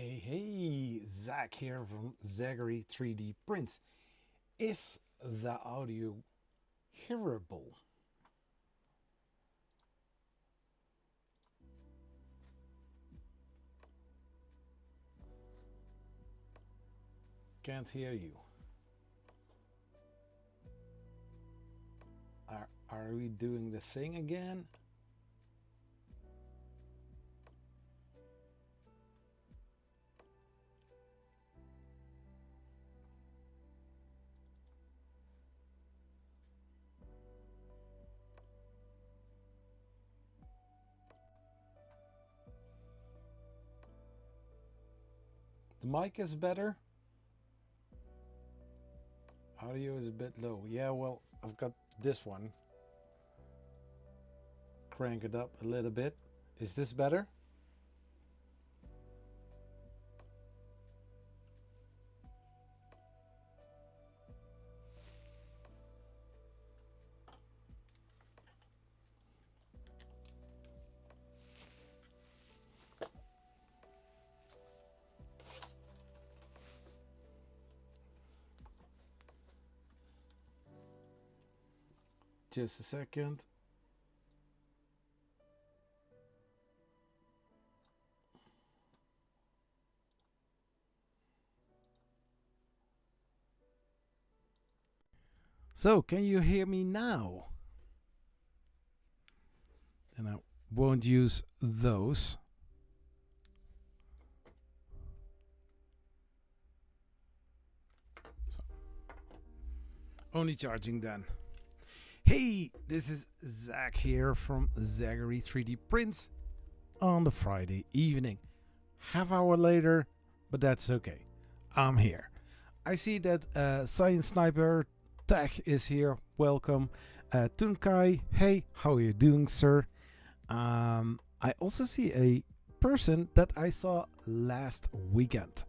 Hey, Zach here from Zachary 3D Print. Is the audio hearable? Can't hear you. Are we doing the thing again? The mic is better. Audio is a bit low. Yeah, well, I've got this one. Crank it up a little bit. Is this better? Just a second. So, can you hear me now? And I won't use those. So, only charging then. Hey, this is Zach here from Zachary 3D Prints on the Friday evening. Half hour later, but that's okay. I'm here. I see that Science Sniper Tech is here. Welcome. Tunkai, hey, how are you doing, sir? I also see a person that I saw last weekend.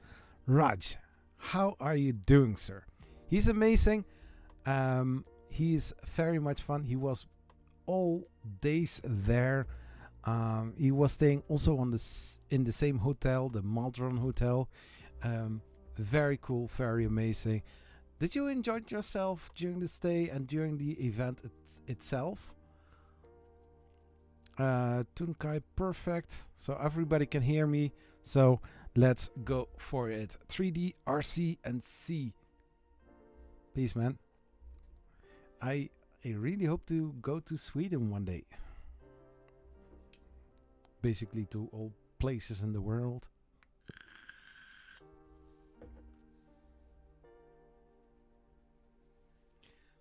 Raj, how are you doing, sir? He's amazing. He's very much fun. He was all days there. He was staying also on in the same hotel, the Maldron Hotel. Very cool, very amazing. Did you enjoy yourself during the stay and during the event itself? Tunkai, perfect. So everybody can hear me. So let's go for it. 3D, RC, and C. Peace, man. I really hope to go to Sweden one day. Basically to all places in the world.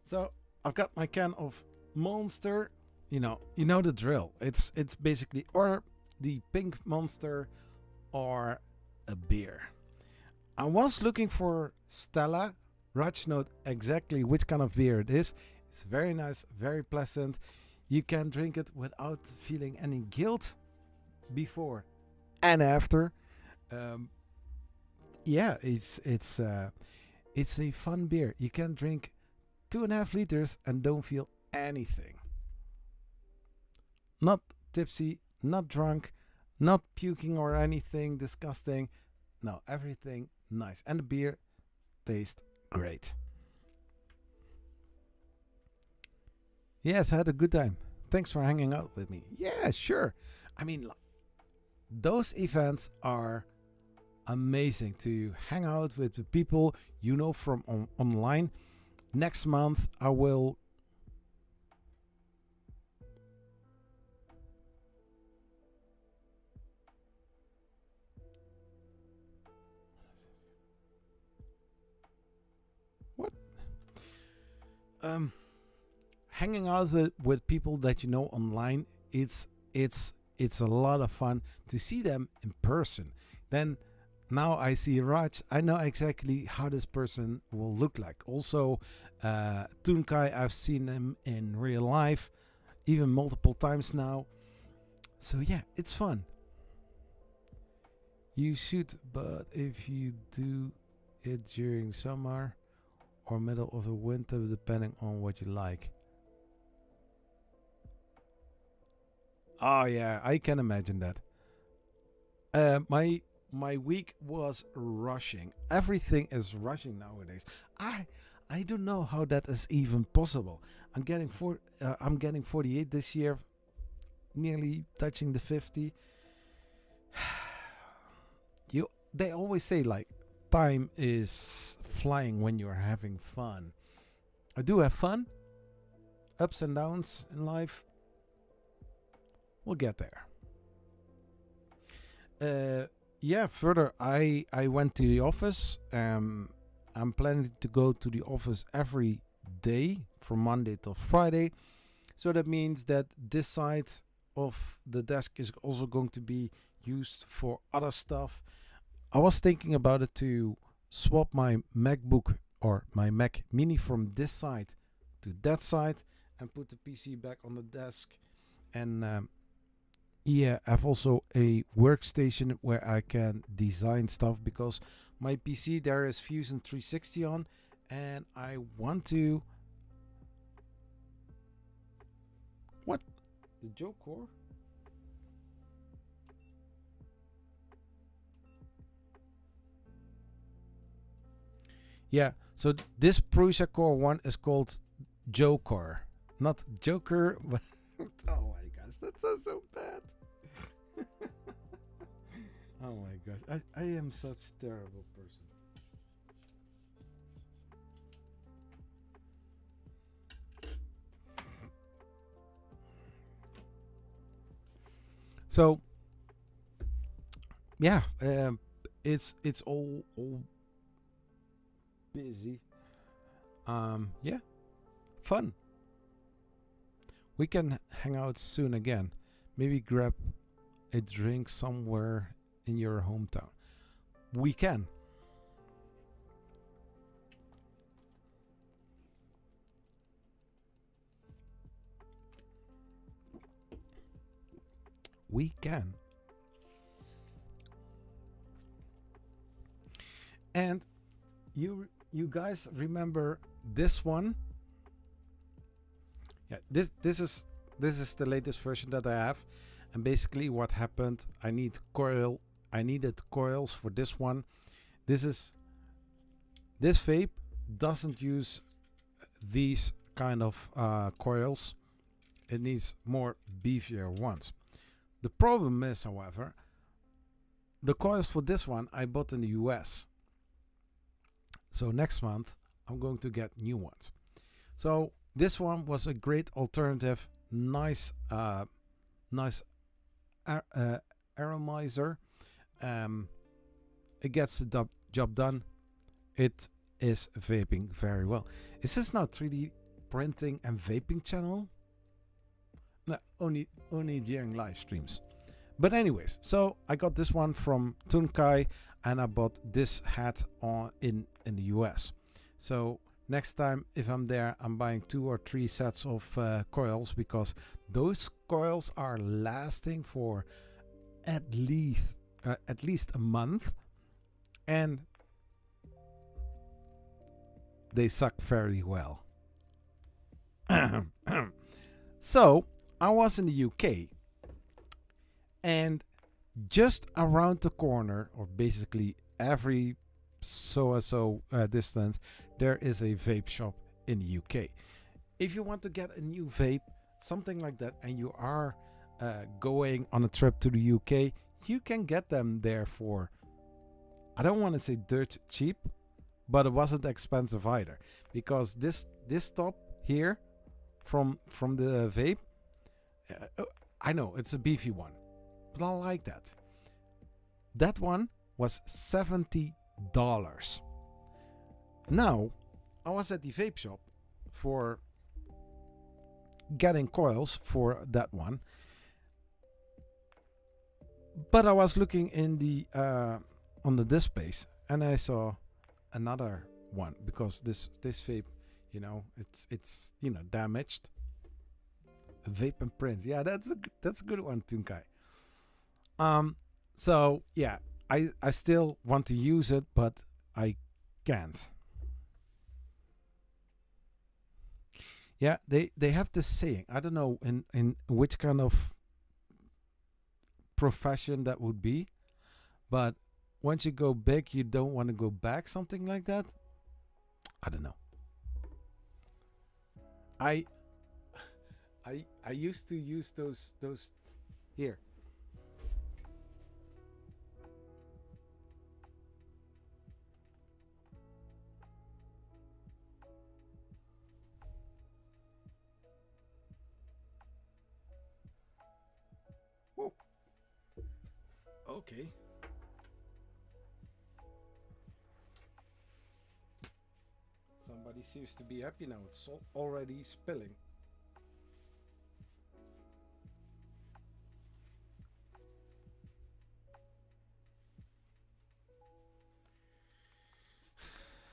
So I've got my can of Monster. You know the drill. It's basically or the pink Monster or a beer. I was looking for Stella. Raj knows exactly which kind of beer it is. It's very nice, very pleasant. You can drink it without feeling any guilt before and after. Yeah, it's a fun beer. You can drink 2.5 liters and don't feel anything. Not tipsy, not drunk, not puking or anything disgusting. No, everything nice. And the beer tastes great. Yes, I had a good time. Thanks for hanging out with me. Yeah, sure. I mean, those events are amazing to hang out with the people you know from online. Next month, I will. What? Hanging out with people that you know online, it's a lot of fun to see them in person. Then now I see Raj, I know exactly how this person will look like. Also, Tunkai, I've seen him in real life, even multiple times now. So yeah, it's fun. You should, but if you do it during summer or middle of the winter, depending on what you like. Oh yeah, I can imagine that. My my week was rushing. Everything is rushing nowadays. I don't know how that is even possible. I'm getting 48 this year, nearly touching the 50. They always say like time is flying when you're having fun. I do have fun, ups and downs in life. We'll get there. Yeah, further, I went to the office. I'm planning to go to the office every day from Monday till Friday. So that means that this side of the desk is also going to be used for other stuff. I was thinking about it to swap my MacBook or my Mac Mini from this side to that side and put the PC back on the desk. And yeah, I have also a workstation where I can design stuff because my PC there is Fusion 360 on, and I want to. What? The Joe Core? Yeah, so this Prusa Core 1 is called Joe Core. Not Joker, but oh my gosh, that's so bad. Oh my gosh, I am such a terrible person. So yeah, it's all busy. Yeah, fun. We can hang out soon again. Maybe grab a drink somewhere in your hometown. We can. We can. And you guys remember this one? Yeah, this is the latest version that I have. And basically what happened, I needed coils for this one. This vape doesn't use these kind of coils. It needs more beefier ones. The problem is, however, the coils for this one I bought in the US. So next month I'm going to get new ones. So this one was a great alternative, nice aromizer. It gets the job done. It is vaping very well. Is this now 3D printing and vaping channel? No, only during live streams. But anyways, so I got this one from Tunkai, and I bought this hat in the US. So next time if I'm there, I'm buying 2 or 3 sets of coils, because those coils are lasting for at least a month, and they suck very well. So I was in the UK, and just around the corner, or basically every so distance, there is a vape shop in the UK. If you want to get a new vape, something like that, and you are going on a trip to the UK, you can get them there for, I don't want to say dirt cheap, but it wasn't expensive either, because this top here from the vape, I know it's a beefy one, but I like that. That one was $70. Now I was at the vape shop for getting coils for that one, but I was looking in the on the displays, and I saw another one, because this vape, it's damaged. Vape and Prince, yeah, that's a good one, Tunkai. So yeah, I still want to use it, but I can't. Yeah, they have this saying, I don't know in which kind of profession that would be, but once you go big, you don't want to go back, something like that. I don't know. I used to use those here. Whoa. Okay. Somebody seems to be happy now. It's already spilling.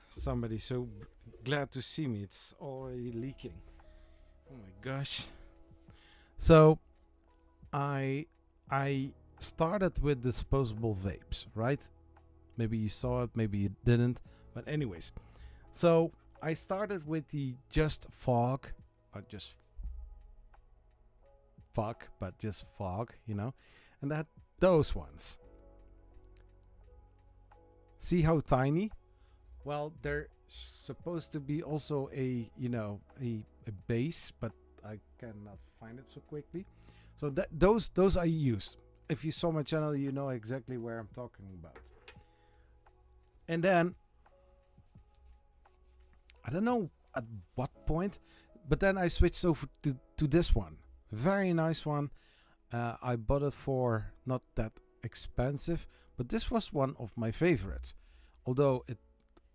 Somebody so glad to see me. It's already leaking. Oh my gosh. So I started with disposable vapes, right? Maybe you saw it, maybe you didn't. But anyways, so I started with the just fog, just fog, you know, and that those ones. See how tiny? Well, they're supposed to be also a, you know, a base, but I cannot find it so quickly. So that those I used. If you saw my channel, you know exactly where I'm talking about. And then I don't know at what point, but then I switched over to this one. Very nice one. I bought it for not that expensive, but this was one of my favorites. Although it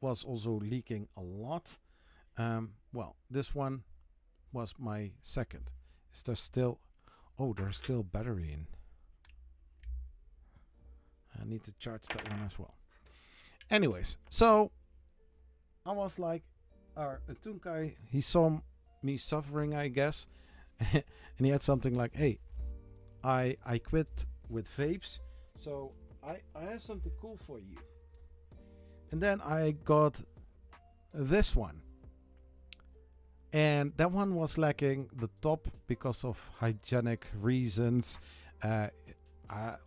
was also leaking a lot. Well, this one was my second. Is there still... Oh, there's still battery in. I need to charge that one as well. Anyways, so I was like, Tunkai, he saw me suffering, I guess. And he had something like, hey, I quit with vapes, so I have something cool for you. And then I got this one. And that one was lacking the top because of hygienic reasons,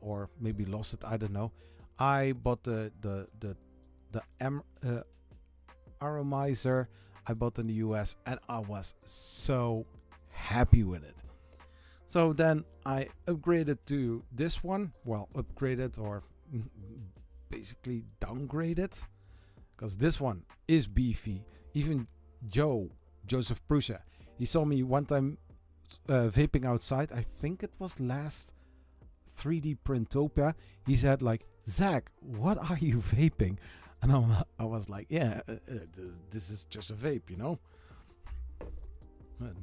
or maybe lost it, I don't know. I bought the aromizer I bought in the US, and I was so happy with it. So then I upgraded to this one. Well, upgraded or basically downgraded, because this one is beefy. Even Joseph Prusa, he saw me one time vaping outside. I think it was last 3D Printopia. He said like, Zach, what are you vaping? And I was like, yeah, this is just a vape, you know?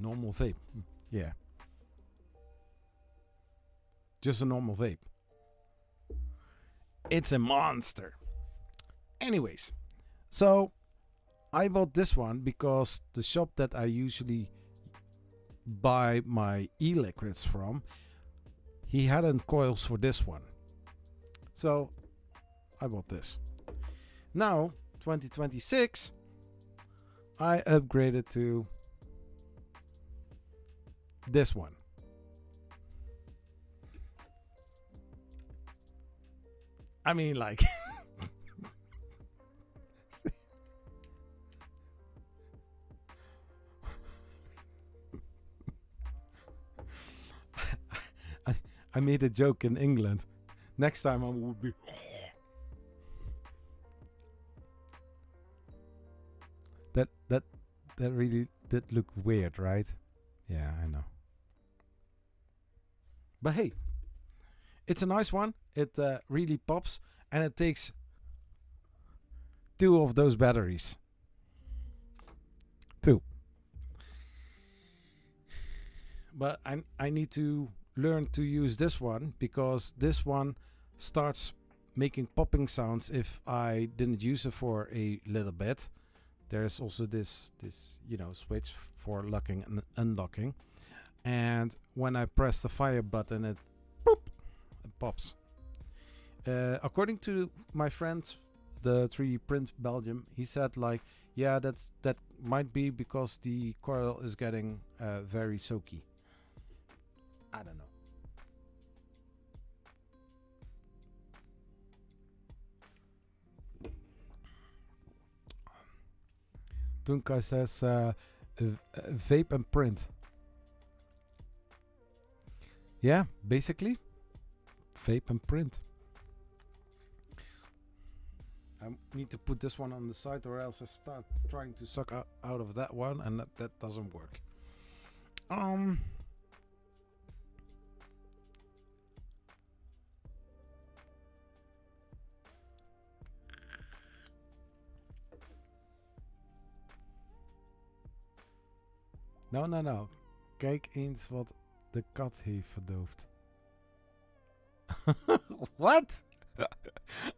Normal vape. Yeah. Just a normal vape. It's a monster. Anyways, so I bought this one because the shop that I usually buy my e-liquids from, he hadn't coils for this one. So I bought this. Now, 2026, I upgraded to this one. I mean, like... I made a joke in England. Next time I will be... That really did look weird, right? Yeah, I know. But hey, it's a nice one. It really pops, and it takes 2 of those batteries. 2. But I need to learn to use this one, because this one starts making popping sounds if I didn't use it for a little bit. There's also this you know, switch for locking and unlocking, and when I press the fire button, it pops. According to my friend, the 3D Print Belgium, he said like, yeah, that might be because the coil is getting very soaky. I don't know. Tunka says vape and print. Yeah, basically vape and print. I need to put this one on the side, or else I start trying to suck out of that one, and that doesn't work. No. Kijk eens wat de kat heeft verdoofd. What?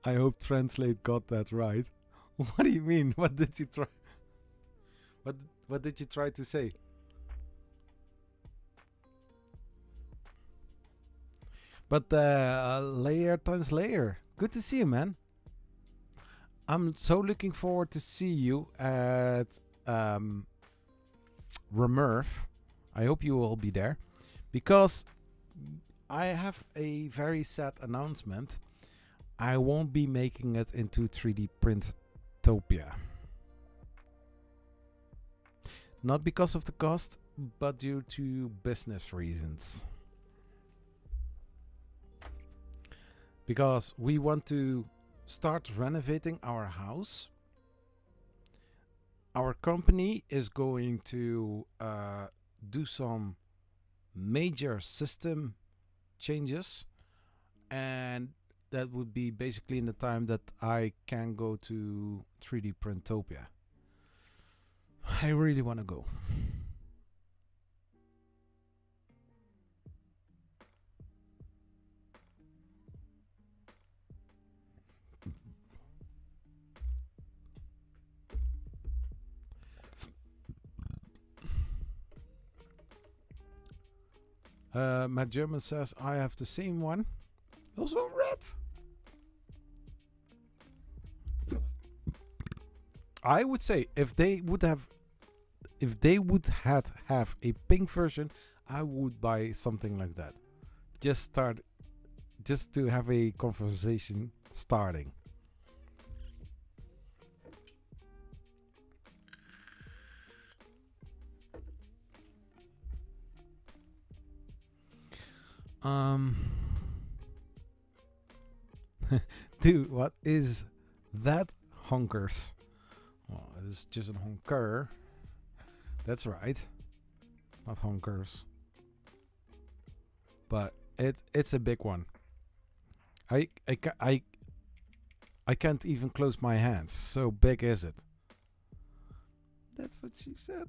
I hope Translate got that right. What do you mean? What did you try? What did you try to say? But layer times layer. Good to see you, man. I'm so looking forward to see you at Remurf. I hope you will be there, because I have a very sad announcement. I won't be making it into 3D Printopia. Not because of the cost, but due to business reasons. Because we want to start renovating our house. Our company is going to do some major system changes, and that would be basically in the time that I can go to 3D Printopia. I really want to go. Matt German says I have the same one. Also red. I would say if they would have a pink version, I would buy something like that. Just to have a conversation starting. Dude, what is that? Honkers. Well, it's just a honker. That's right. Not honkers. But it's a big one. I can't even close my hands. So big is it. That's what she said.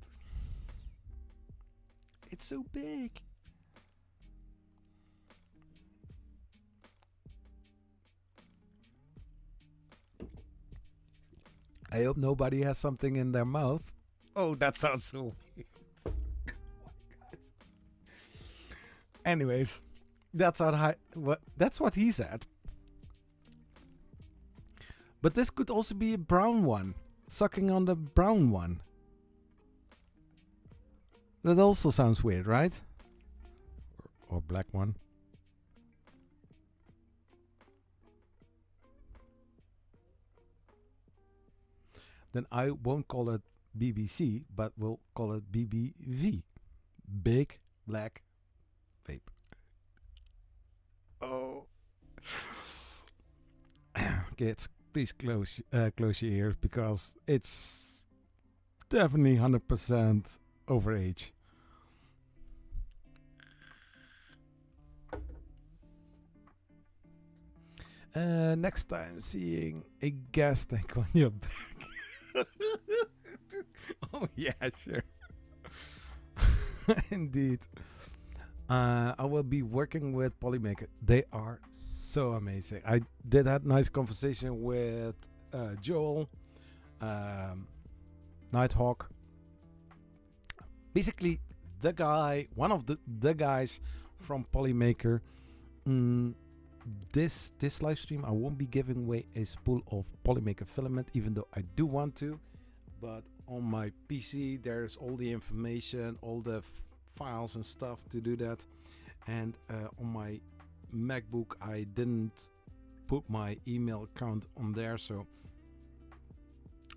It's so big. I hope nobody has something in their mouth. Oh, that sounds so weird. Oh my God. Anyways, that's what he said. But this could also be a brown one. Sucking on the brown one. That also sounds weird, right? Or black one. Then I won't call it BBC, but we'll call it BBV. Big Black Vape. Oh. Kids, please close your ears, because it's definitely 100% overage. Next time seeing a gas tank on your back. Oh yeah, sure. Indeed. I will be working with Polymaker. They are so amazing. I did have nice conversation with Joel, Nighthawk. Basically, one of the guys from Polymaker. This live stream, I won't be giving away a spool of Polymaker filament, even though I do want to. But on my PC, there's all the information, all the files and stuff to do that. And on my MacBook, I didn't put my email account on there, so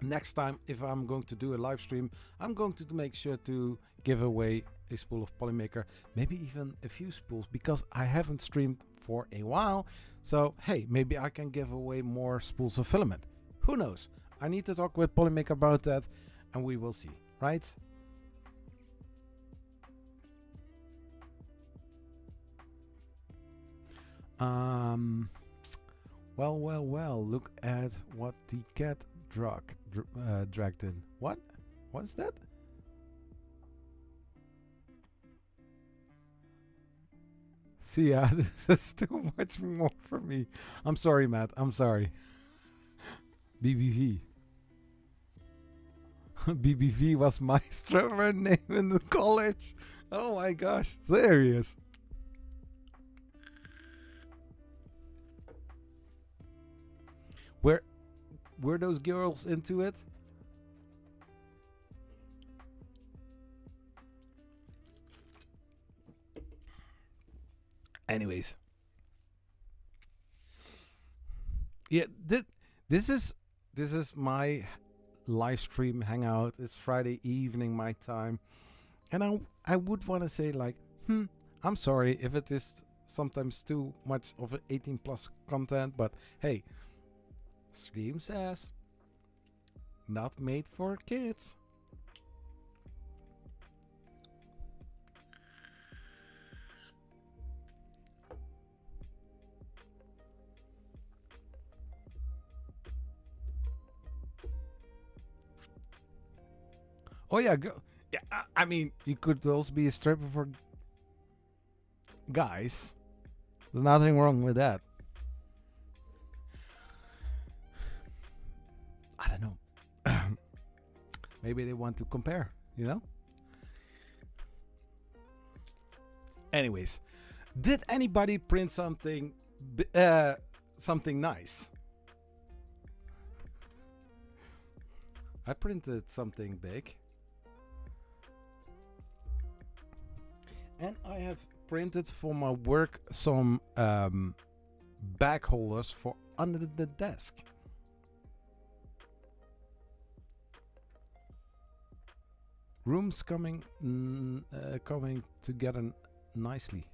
next time if I'm going to do a live stream, I'm going to make sure to give away a spool of Polymaker, maybe even a few spools, because I haven't streamed for a while. So hey, maybe I can give away more spools of filament. Who knows? I need to talk with Polymaker about that, and we will see, right? Well, look at what the cat dragged in. What? What's that? See, yeah, this is too much more for me. I'm sorry, Matt. I'm sorry. BBV. BBV was my stripper name in the college. Oh my gosh, serious. Were those girls into it? Anyways, yeah, this is my live stream hangout. It's Friday evening my time, and I would want to say like, I'm sorry if it is sometimes too much of an 18 plus content, but hey, Stream says not made for kids. Oh yeah, yeah. I mean, you could also be a stripper for guys. There's nothing wrong with that. I don't know. Maybe they want to compare, you know? Anyways, did anybody print something something nice? I printed something big. And I have printed for my work some bag holders for under the desk. Rooms coming together nicely.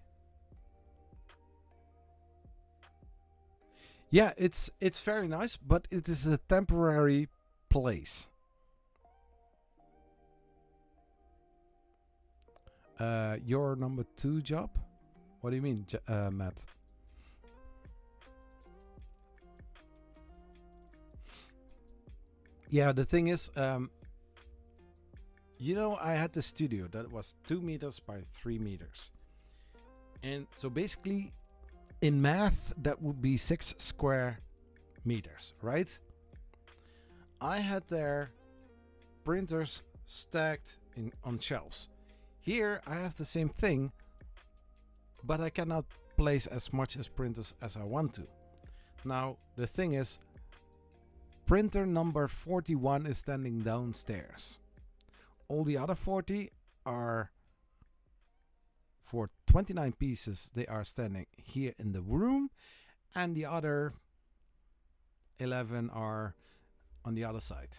Yeah, it's very nice, but it is a temporary place. Your number 2 job? What do you mean, Matt? Yeah, the thing is, you know, I had the studio that was 2 meters by 3 meters. And so basically, in math, that would be 6 square meters, right? I had there printers stacked on shelves. Here, I have the same thing, but I cannot place as much as printers as I want to. Now, the thing is, printer number 41 is standing downstairs. All the other 40 are for 29 pieces. They are standing here in the room, and the other 11 are on the other side.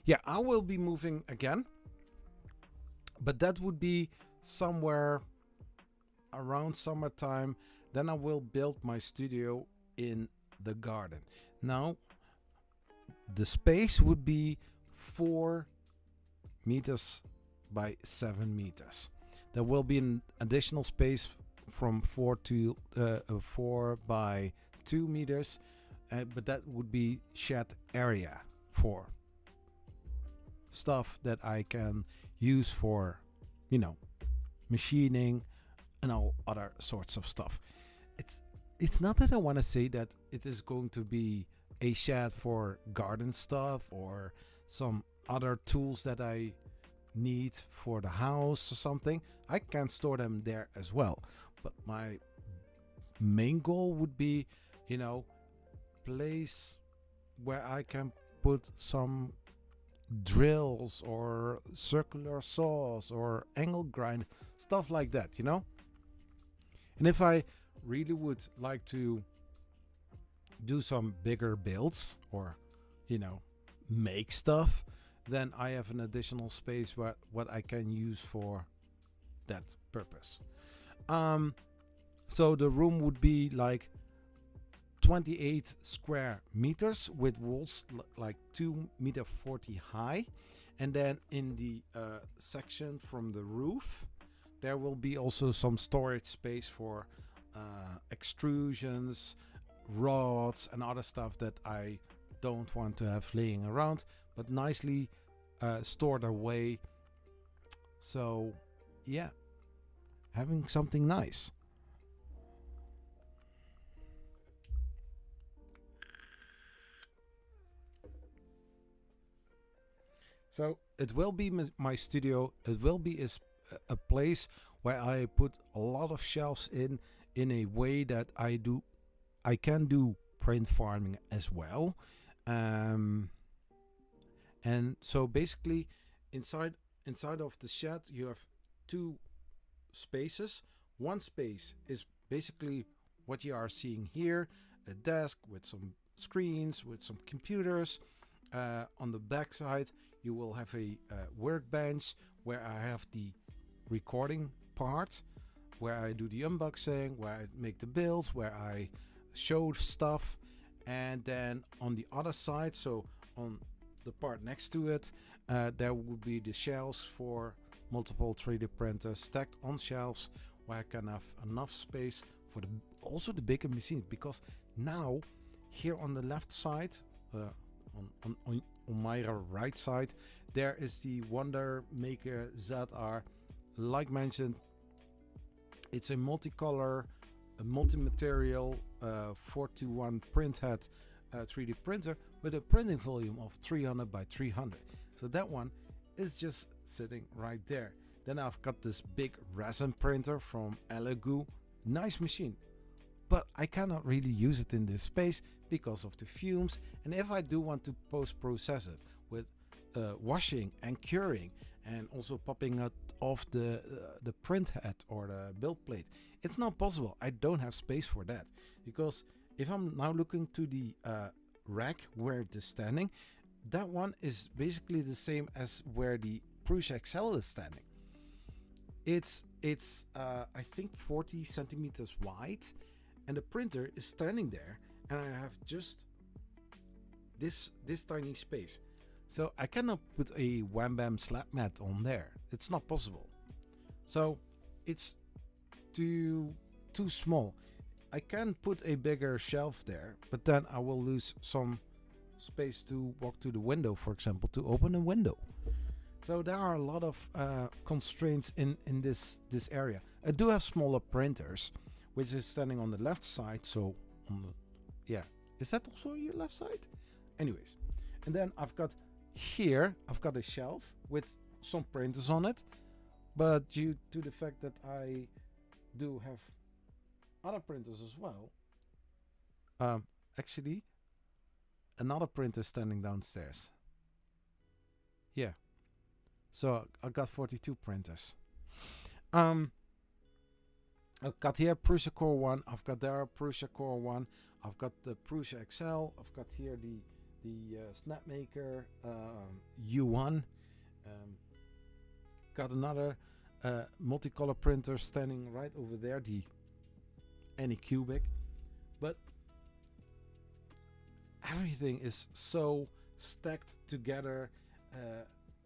Yeah, I will be moving again, but that would be somewhere around summertime. Then I will build my studio in the garden. Now, the space would be 4 meters by 7 meters. There will be an additional space from 4 to 4 by 2 meters, but that would be shed area for stuff that I can use for, you know, machining and all other sorts of stuff. It's not that I want to say that it is going to be a shed for garden stuff or some other tools that I need for the house or something. I can store them there as well. But my main goal would be, you know, place where I can put some drills or circular saws or angle grind, stuff like that, you know? And if I really would like to do some bigger builds or, you know, make stuff, then I have an additional space what I can use for that purpose. So the room would be like 28 square meters with walls like 2.40 meters high, and then in the section from the roof there will be also some storage space for extrusions, rods and other stuff that I don't want to have laying around, but nicely stored away. So yeah, having something nice. So it will be my studio. It will be a place where I put a lot of shelves in a way that I can do print farming as well. And so basically inside of the shed you have two spaces. One space is basically what you are seeing here, a desk with some screens, with some computers. On the back side you will have a workbench where I have the recording part, where I do the unboxing, where I make the builds, where I show stuff. And then on the other side, so on the part next to it, there will be the shelves for multiple 3D printers stacked on shelves, where I can have enough space for also the bigger machines. Because now here on the left side, on my right side, there is the Wonder Maker ZR. Like mentioned, it's a multicolor, a multi-material 4-to-1 print head 3D printer with a printing volume of 300 by 300. So that one is just sitting right there. Then I've got this big resin printer from Elegoo. Nice machine, but I cannot really use it in this space because of the fumes. And if I do want to post-process it with washing and curing and also popping it off the print head or the build plate, it's not possible. I don't have space for that, because if I'm now looking to the rack where it is standing, that one is basically the same as where the Prusa XL is standing. It's I think 40 centimeters wide, and the printer is standing there, and I have just this tiny space. So I cannot put a wham bam slab mat on there. It's not possible. So it's too small. I can put a bigger shelf there, but then I will lose some space to walk to the window, for example, to open a window. So there are a lot of constraints in this area. I do have smaller printers, which is standing on the left side. So on the, yeah, is that also your left side? Anyways, and then I've got a shelf with some printers on it, but due to the fact that I do have other printers as well, actually another printer standing downstairs. Yeah, so I got 42 printers. I've got here Prusa Core 1, I've got there Prusa Core 1, I've got the Prusa XL, I've got here the Snapmaker U1, got another multicolor printer standing right over there, the Anycubic. But everything is so stacked together,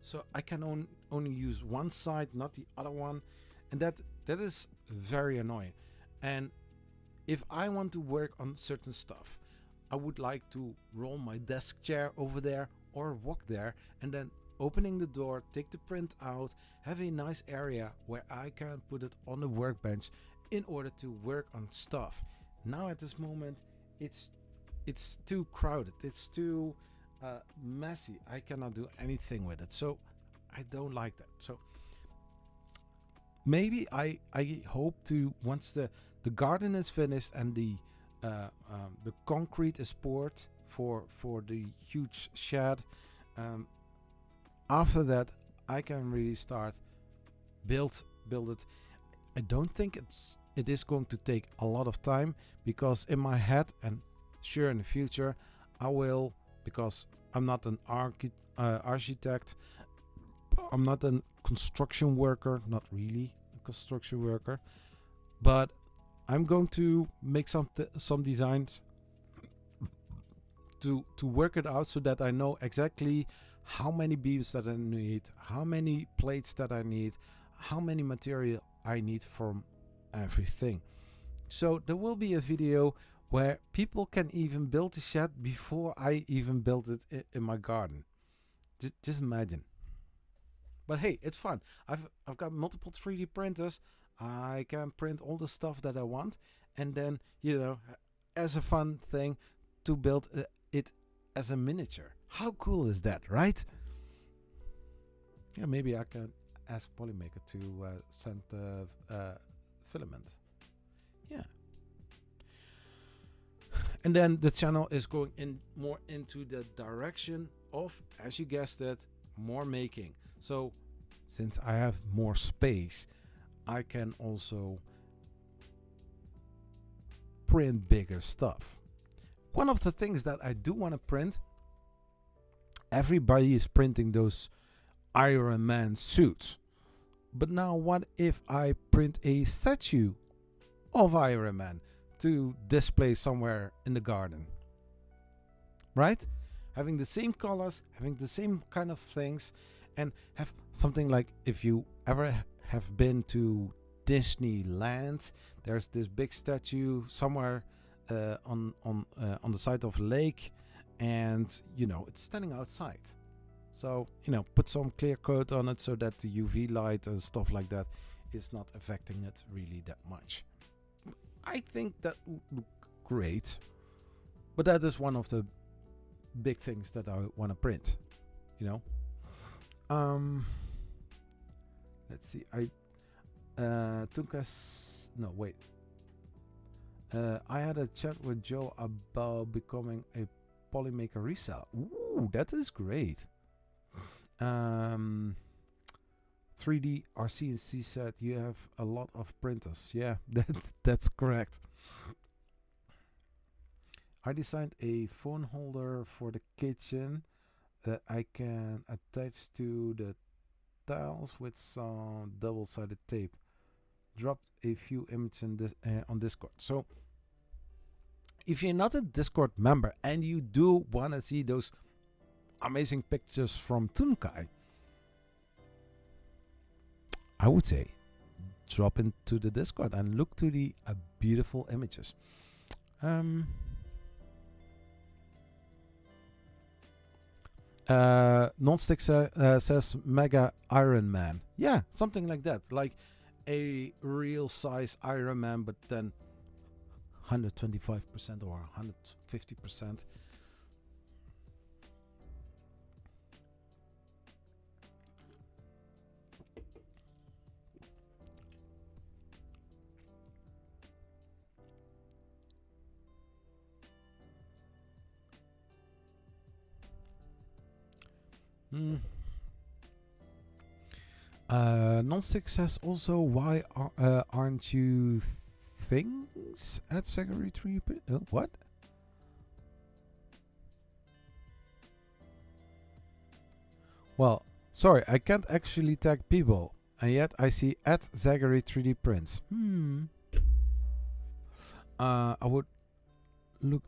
so I can only use one side, not the other one, and that is very annoying. And if I want to work on certain stuff, I would like to roll my desk chair over there or walk there, and then opening the door, take the print out, have a nice area where I can put it on the workbench in order to work on stuff. Now at this moment it's too crowded, it's too messy. I cannot do anything with it, so I don't like that. So maybe I hope to, once the garden is finished and the concrete is poured for the huge shed, after that I can really start build it. I don't think it is going to take a lot of time, because in my head, and sure in the future I will, because I'm not an architect, I'm not a construction worker, not really a construction worker, but I'm going to make some designs to work it out, so that I know exactly how many beams that I need, how many plates that I need, how many material I need from everything. So there will be a video where people can even build a shed before I even build it in my garden. Just imagine. But hey, it's fun. I've got multiple 3D printers. I can print all the stuff that I want, and then, you know, as a fun thing, to build it as a miniature. How cool is that, right? Yeah, maybe I can ask Polymaker to send filament. Yeah. And then the channel is going in more into the direction of, as you guessed it, more making. So since I have more space, I can also print bigger stuff. One of the things that I do want to print, everybody is printing those Iron Man suits. But now what if I print a statue of Iron Man to display somewhere in the garden? Right? Having the same colors, having the same kind of things, and have something like, if you ever have been to Disneyland, there's this big statue somewhere on the side of a lake, and you know, it's standing outside. So, you know, put some clear coat on it so that the UV light and stuff like that is not affecting it really that much. I think that would look great, but that is one of the big things that I want to print, you know. Let's see, I had a chat with Joe about becoming a Polymaker reseller. Ooh, that is great. 3D RCNC said you have a lot of printers. Yeah, that's correct. I designed a phone holder for the kitchen that I can attach to the tiles with some double-sided tape. Dropped a few images on Discord. So if you're not a Discord member and you do want to see those amazing pictures from Tunkai, I would say drop into the Discord and look to the beautiful images. Nonstick says Mega Iron Man. Yeah, something like that. Like a real size Iron Man, but then 125% or 150%. Nonstick says also, why aren't you things at Zachary 3DP? What? Well, sorry, I can't actually tag people, and yet I see at Zachary 3D Prints. I would look.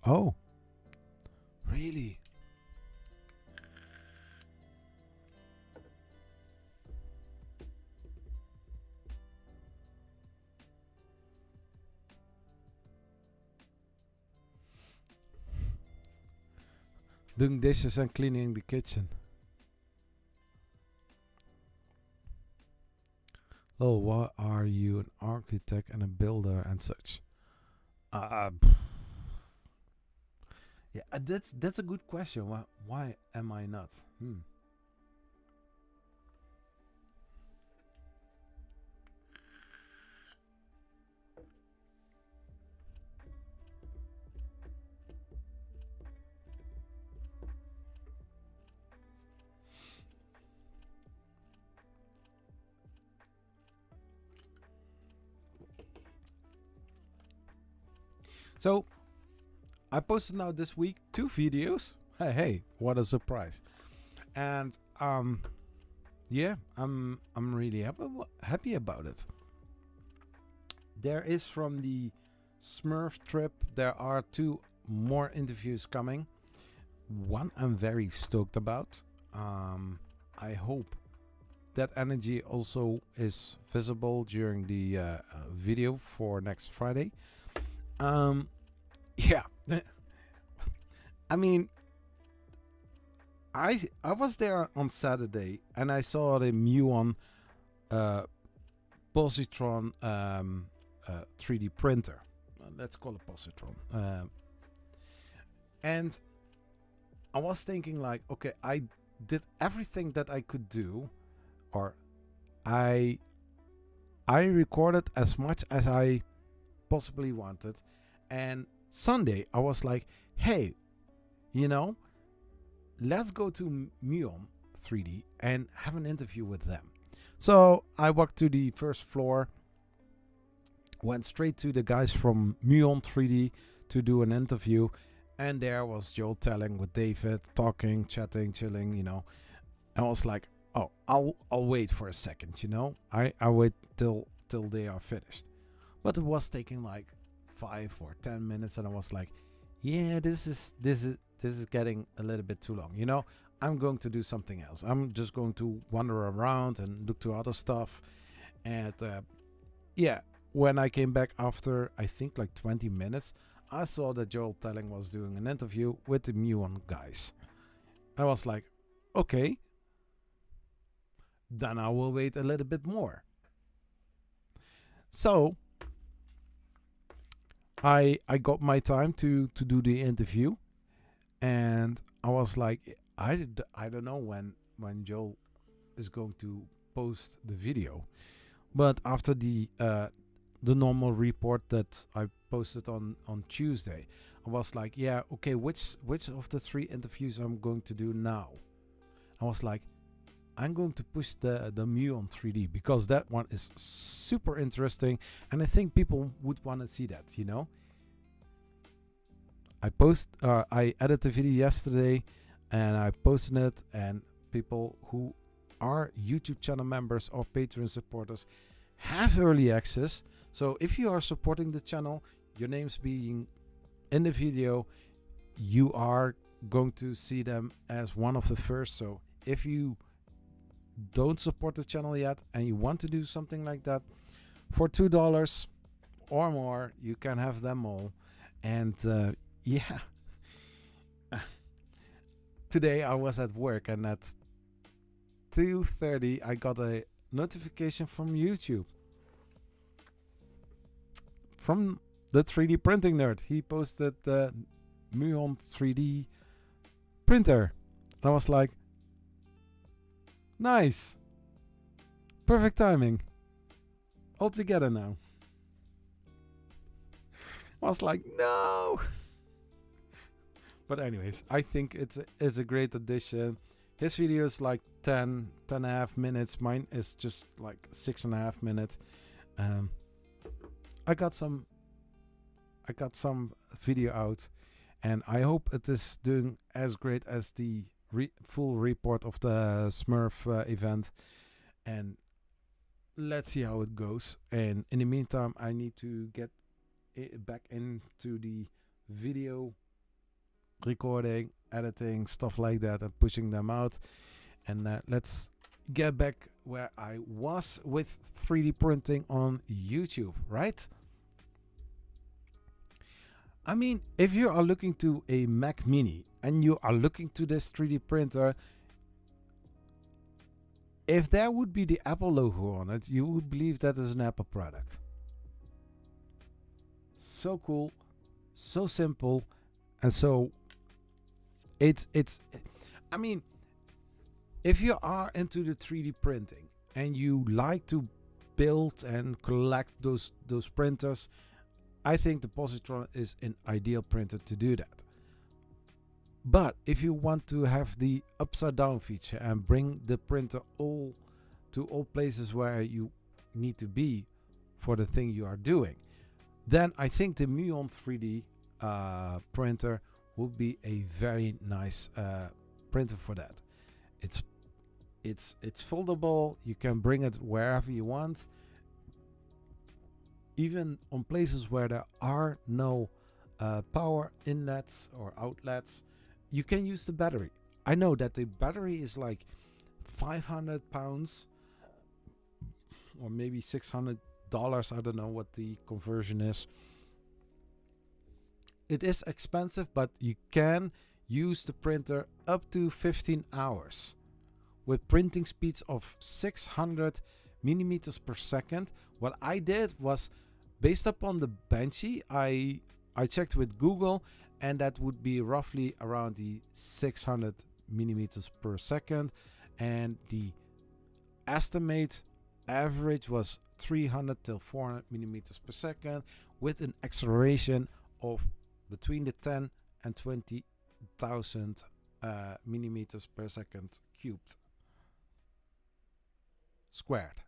Oh, really? Doing dishes and cleaning the kitchen. Oh, why are you an architect and a builder and such? Yeah, that's a good question. Why am I not? So I posted now this week 2 videos. Hey, what a surprise! And yeah, I'm really happy about it. There is from the Smurf trip. There are 2 more interviews coming. One I'm very stoked about. I hope that energy also is visible during the video for next Friday. Yeah, I mean, I was there on Saturday and I saw the Muon positron 3D printer. Let's call it positron. And I was thinking like, okay, I did everything that I could do, or I recorded as much as I possibly wanted. And Sunday I was like, hey, you know, let's go to Muon 3D and have an interview with them. So I walked to the first floor, went straight to the guys from Muon 3D to do an interview, and there was Joel telling with David, talking, chatting, chilling, you know. And I was like, oh, I'll wait for a second, you know. I wait till they are finished. But it was taking like 5 or 10 minutes, and I was like, yeah, this is getting a little bit too long, you know. I'm going to do something else. I'm just going to wander around and look to other stuff. And yeah, when I came back after I think like 20 minutes, I saw that Joel Telling was doing an interview with the Muon guys. I was like, okay, then I will wait a little bit more. So I got my time to do the interview, and I was like, I don't know when Joel is going to post the video, but after the normal report that I posted on Tuesday, I was like, yeah, okay, which of the 3 interviews I'm going to do now? I was like, I'm going to push the Muon 3D because that one is super interesting, and I think people would want to see that, you know. I edited the video yesterday and I posted it, and people who are YouTube channel members or Patreon supporters have early access. So if you are supporting the channel, your names being in the video, you are going to see them as one of the first. So if you don't support the channel yet and you want to do something like that, for $2 or more, you can have them all. And yeah, today I was at work, and at 2:30 I got a notification from YouTube, from the 3D printing nerd. He posted the Muon 3D printer, and I was like, nice, perfect timing, all together now. I was like, no. But anyways, I think it's a great addition. His video is like 10 and a half minutes. Mine is just like 6.5 minutes. I got some video out, and I hope it is doing as great as the full report of the Smurf event. And let's see how it goes. And in the meantime, I need to get back into the video recording, editing, stuff like that, and pushing them out. And let's get back where I was with 3D printing on YouTube, right? I mean, if you are looking to a Mac Mini and you are looking to this 3D printer, if there would be the Apple logo on it, you would believe that is an Apple product. So cool, so simple, and so it's I mean, if you are into the 3D printing and you like to build and collect those printers, I think the Positron is an ideal printer to do that. But if you want to have the upside down feature and bring the printer to all places where you need to be for the thing you are doing, then I think the Muon 3D printer would be a very nice printer for that. It's foldable. You can bring it wherever you want, even on places where there are no power inlets or outlets. You can use the battery. I know that the battery is like 500 pounds or maybe $600. I don't know what the conversion is. It is expensive, but you can use the printer up to 15 hours with printing speeds of 600 millimeters per second. What I did was, based upon the Banshee, I checked with Google, and that would be roughly around the 600 millimeters per second, and the estimate average was 300 till 400 millimeters per second, with an acceleration of between the 10 and 20,000 millimeters per second cubed squared.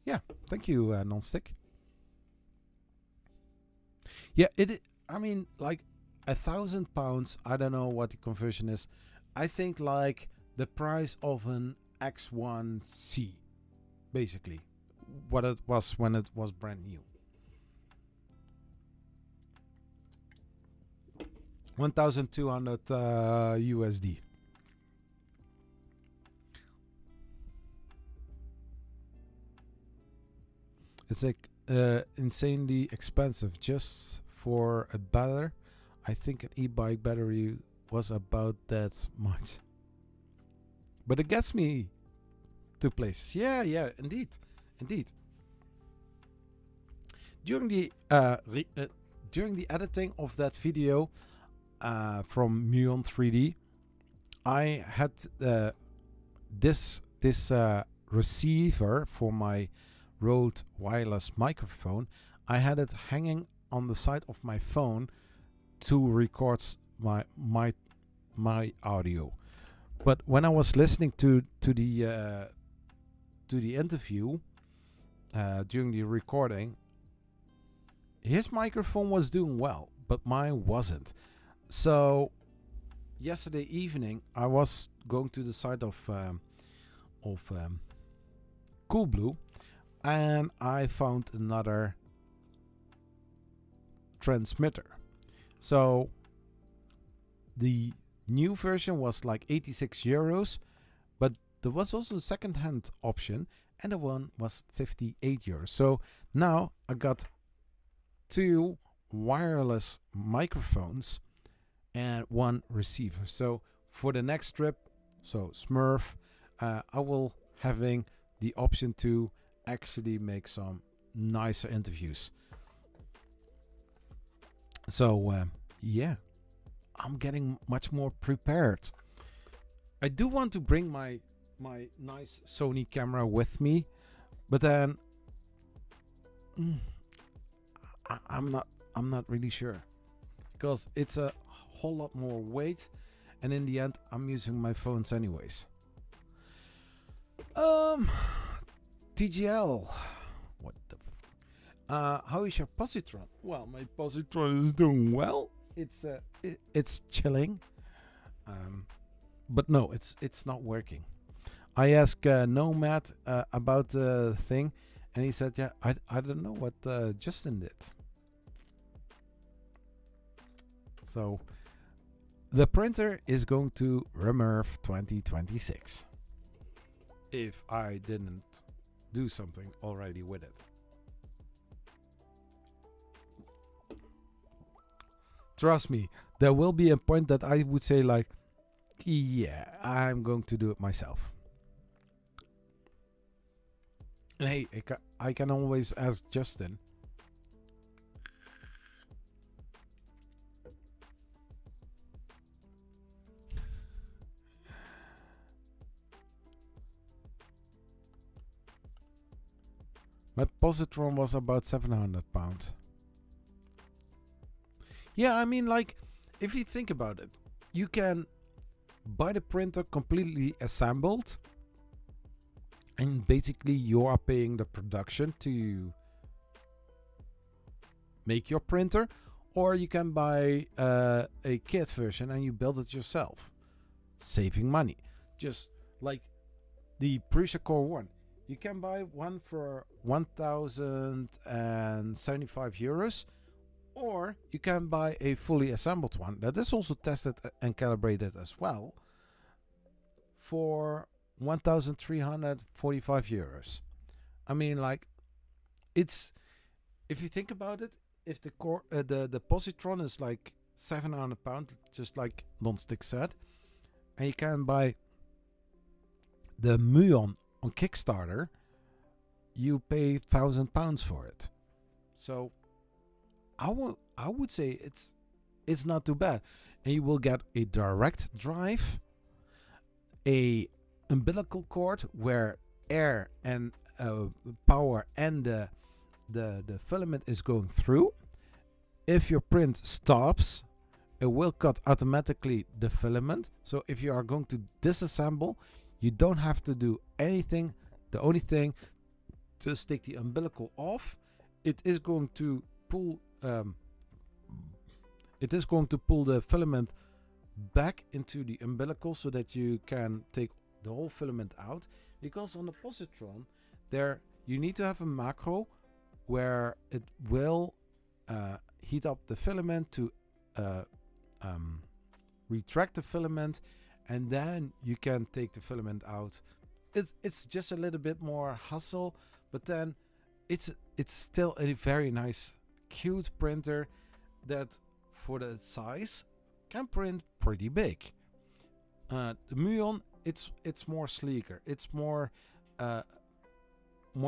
Yeah, thank you, Nonstick. Yeah, I mean, like £1,000. I don't know what the conversion is. I think like the price of an X1C, basically, what it was when it was brand new. 1,200 USD. It's like insanely expensive just for a battery. I think an e-bike battery was about that much. But it gets me to places. Yeah, indeed. During the editing of that video from Muon 3D, I had this receiver for my Rode wireless microphone. I had it hanging on the side of my phone to record my audio. But when I was listening to the interview during the recording, his microphone was doing well, but mine wasn't. So yesterday evening, I was going to the site of Coolblue, and I found another transmitter. So the new version was like 86 euros, but there was also a second-hand option, and the one was 58 euros. So now I got 2 wireless microphones and 1 receiver. So for the next trip, so Smurf, I will having the option to actually make some nicer interviews. So yeah, I'm getting much more prepared. I do want to bring my nice Sony camera with me, but then I'm not really sure, because it's a whole lot more weight, and in the end I'm using my phones anyways. TGL, what the how is your positron? Well, my positron is doing well. It's chilling, but no, it's not working. I asked Nomad about the thing, and he said, yeah, I don't know what Justin did. So the printer is going to Remerve 2026 if I didn't do something already with it. Trust me, there will be a point that I would say like, yeah, I'm going to do it myself. And hey, I can always ask Justin. My positron was about £700. Yeah, I mean, like, if you think about it, you can buy the printer completely assembled, and basically you are paying the production to make your printer, or you can buy a kit version and you build it yourself, saving money. Just like the Prusa Core 1. You can buy one for 1,075 euros, or you can buy a fully assembled one that is also tested and calibrated as well for 1,345 euros. I mean, like, it's, if you think about it, if the core, the positron is like £700, just like Nonstick said, and you can buy the Muon on Kickstarter, you pay £1,000 for it. So I would say it's not too bad, and you will get a direct drive, a umbilical cord where air and power and the filament is going through. If your print stops, it will cut automatically the filament. So if you are going to disassemble, you don't have to do anything. The only thing, just take the umbilical off. It is going to pull the filament back into the umbilical so that you can take the whole filament out. Because on the positron, there you need to have a macro where it will heat up the filament to retract the filament, and then you can take the filament out. It's just a little bit more hassle, but then it's still a very nice, cute printer that for the size can print pretty big. The Muon, it's more sleeker, it's more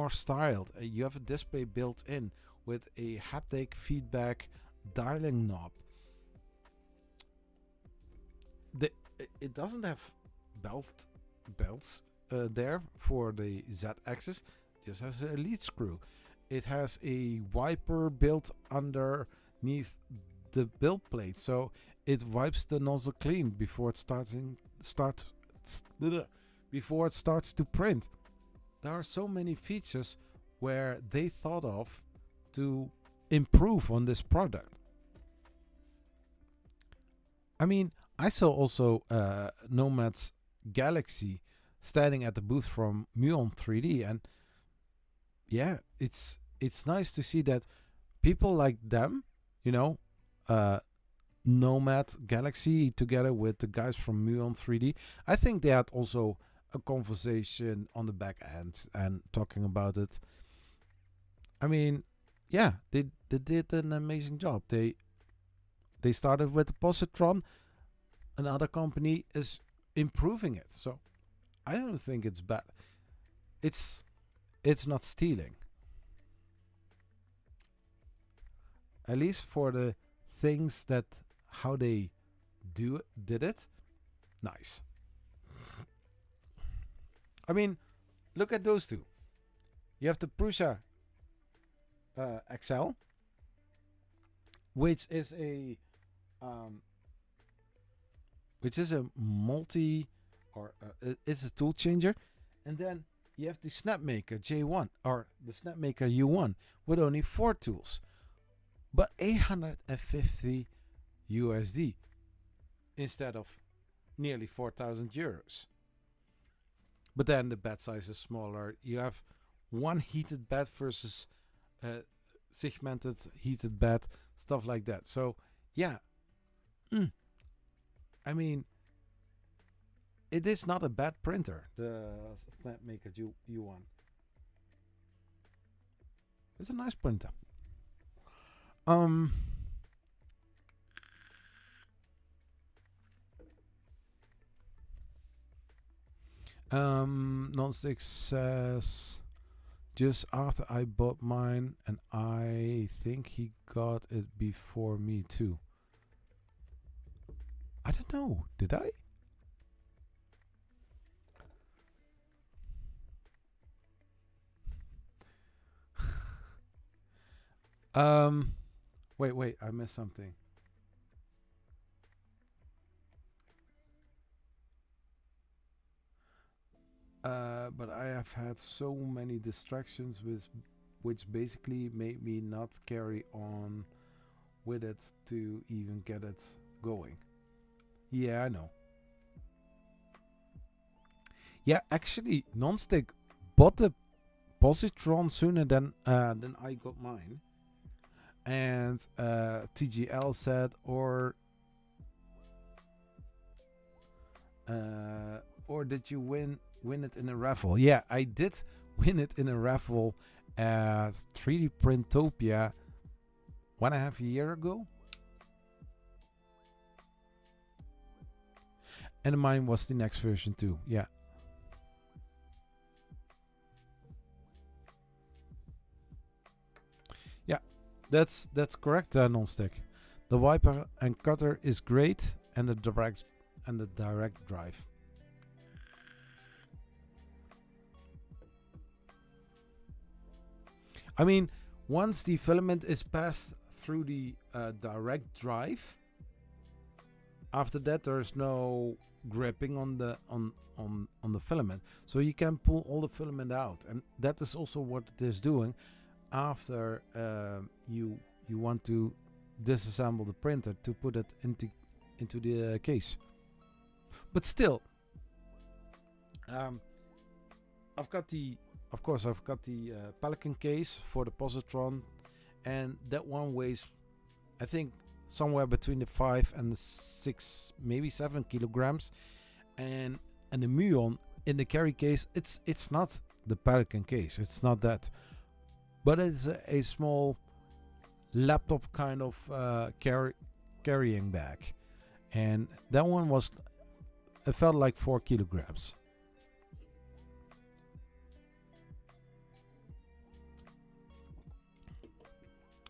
styled. You have a display built in with a haptic feedback dialing knob. It doesn't have belts there for the Z-axis, just has a lead screw. It has a wiper built underneath the build plate, so it wipes the nozzle clean before it starts to print. There are so many features where they thought of to improve on this product. I mean, I saw also Nomad's Galaxy standing at the booth from Muon 3D, and yeah, it's nice to see that people like them, you know, Nomad Galaxy together with the guys from Muon 3D. I think they had also a conversation on the back end and talking about it. I mean, yeah, they did an amazing job. They started with the positron. Another company is improving it, so I don't think it's bad. It's not stealing, at least for the things that how they did it. Nice. I mean, look at those two. You have the Prusa XL, which is a multi, or it's a tool changer, and then you have the Snapmaker J1 or the Snapmaker U1 with only 4 tools, but 850 USD instead of nearly 4,000 euros. But then the bed size is smaller. You have one heated bed versus segmented heated bed, stuff like that. So yeah, I mean, it is not a bad printer, the Snapmaker U1. It's a nice printer. Nonstick says, just after I bought mine, and I think he got it before me too. I don't know, did I? Wait, I missed something. but I have had so many distractions which basically made me not carry on with it to even get it going. Yeah, I know. Yeah, actually, Nonstick bought the positron sooner than I got mine. And TGL said, or did you win it in a raffle? Yeah, I did win it in a raffle at 3D Printopia 1.5 years ago. And mine was the next version too. Yeah. Yeah, that's correct, Nonstick. The wiper and cutter is great, and the direct drive. I mean, once the filament is passed through the direct drive, after that there's no gripping on the filament, so you can pull all the filament out, and that is also what it is doing after you want to disassemble the printer to put it into the case. But still, I've got the Pelican case for the positron, and that one weighs, I think, somewhere between the 5 and the 6, maybe 7 kilograms, and the Muon in the carry case, it's not the Pelican case, it's not that, but it's a small laptop kind of carrying bag, and that one it felt like 4 kilograms.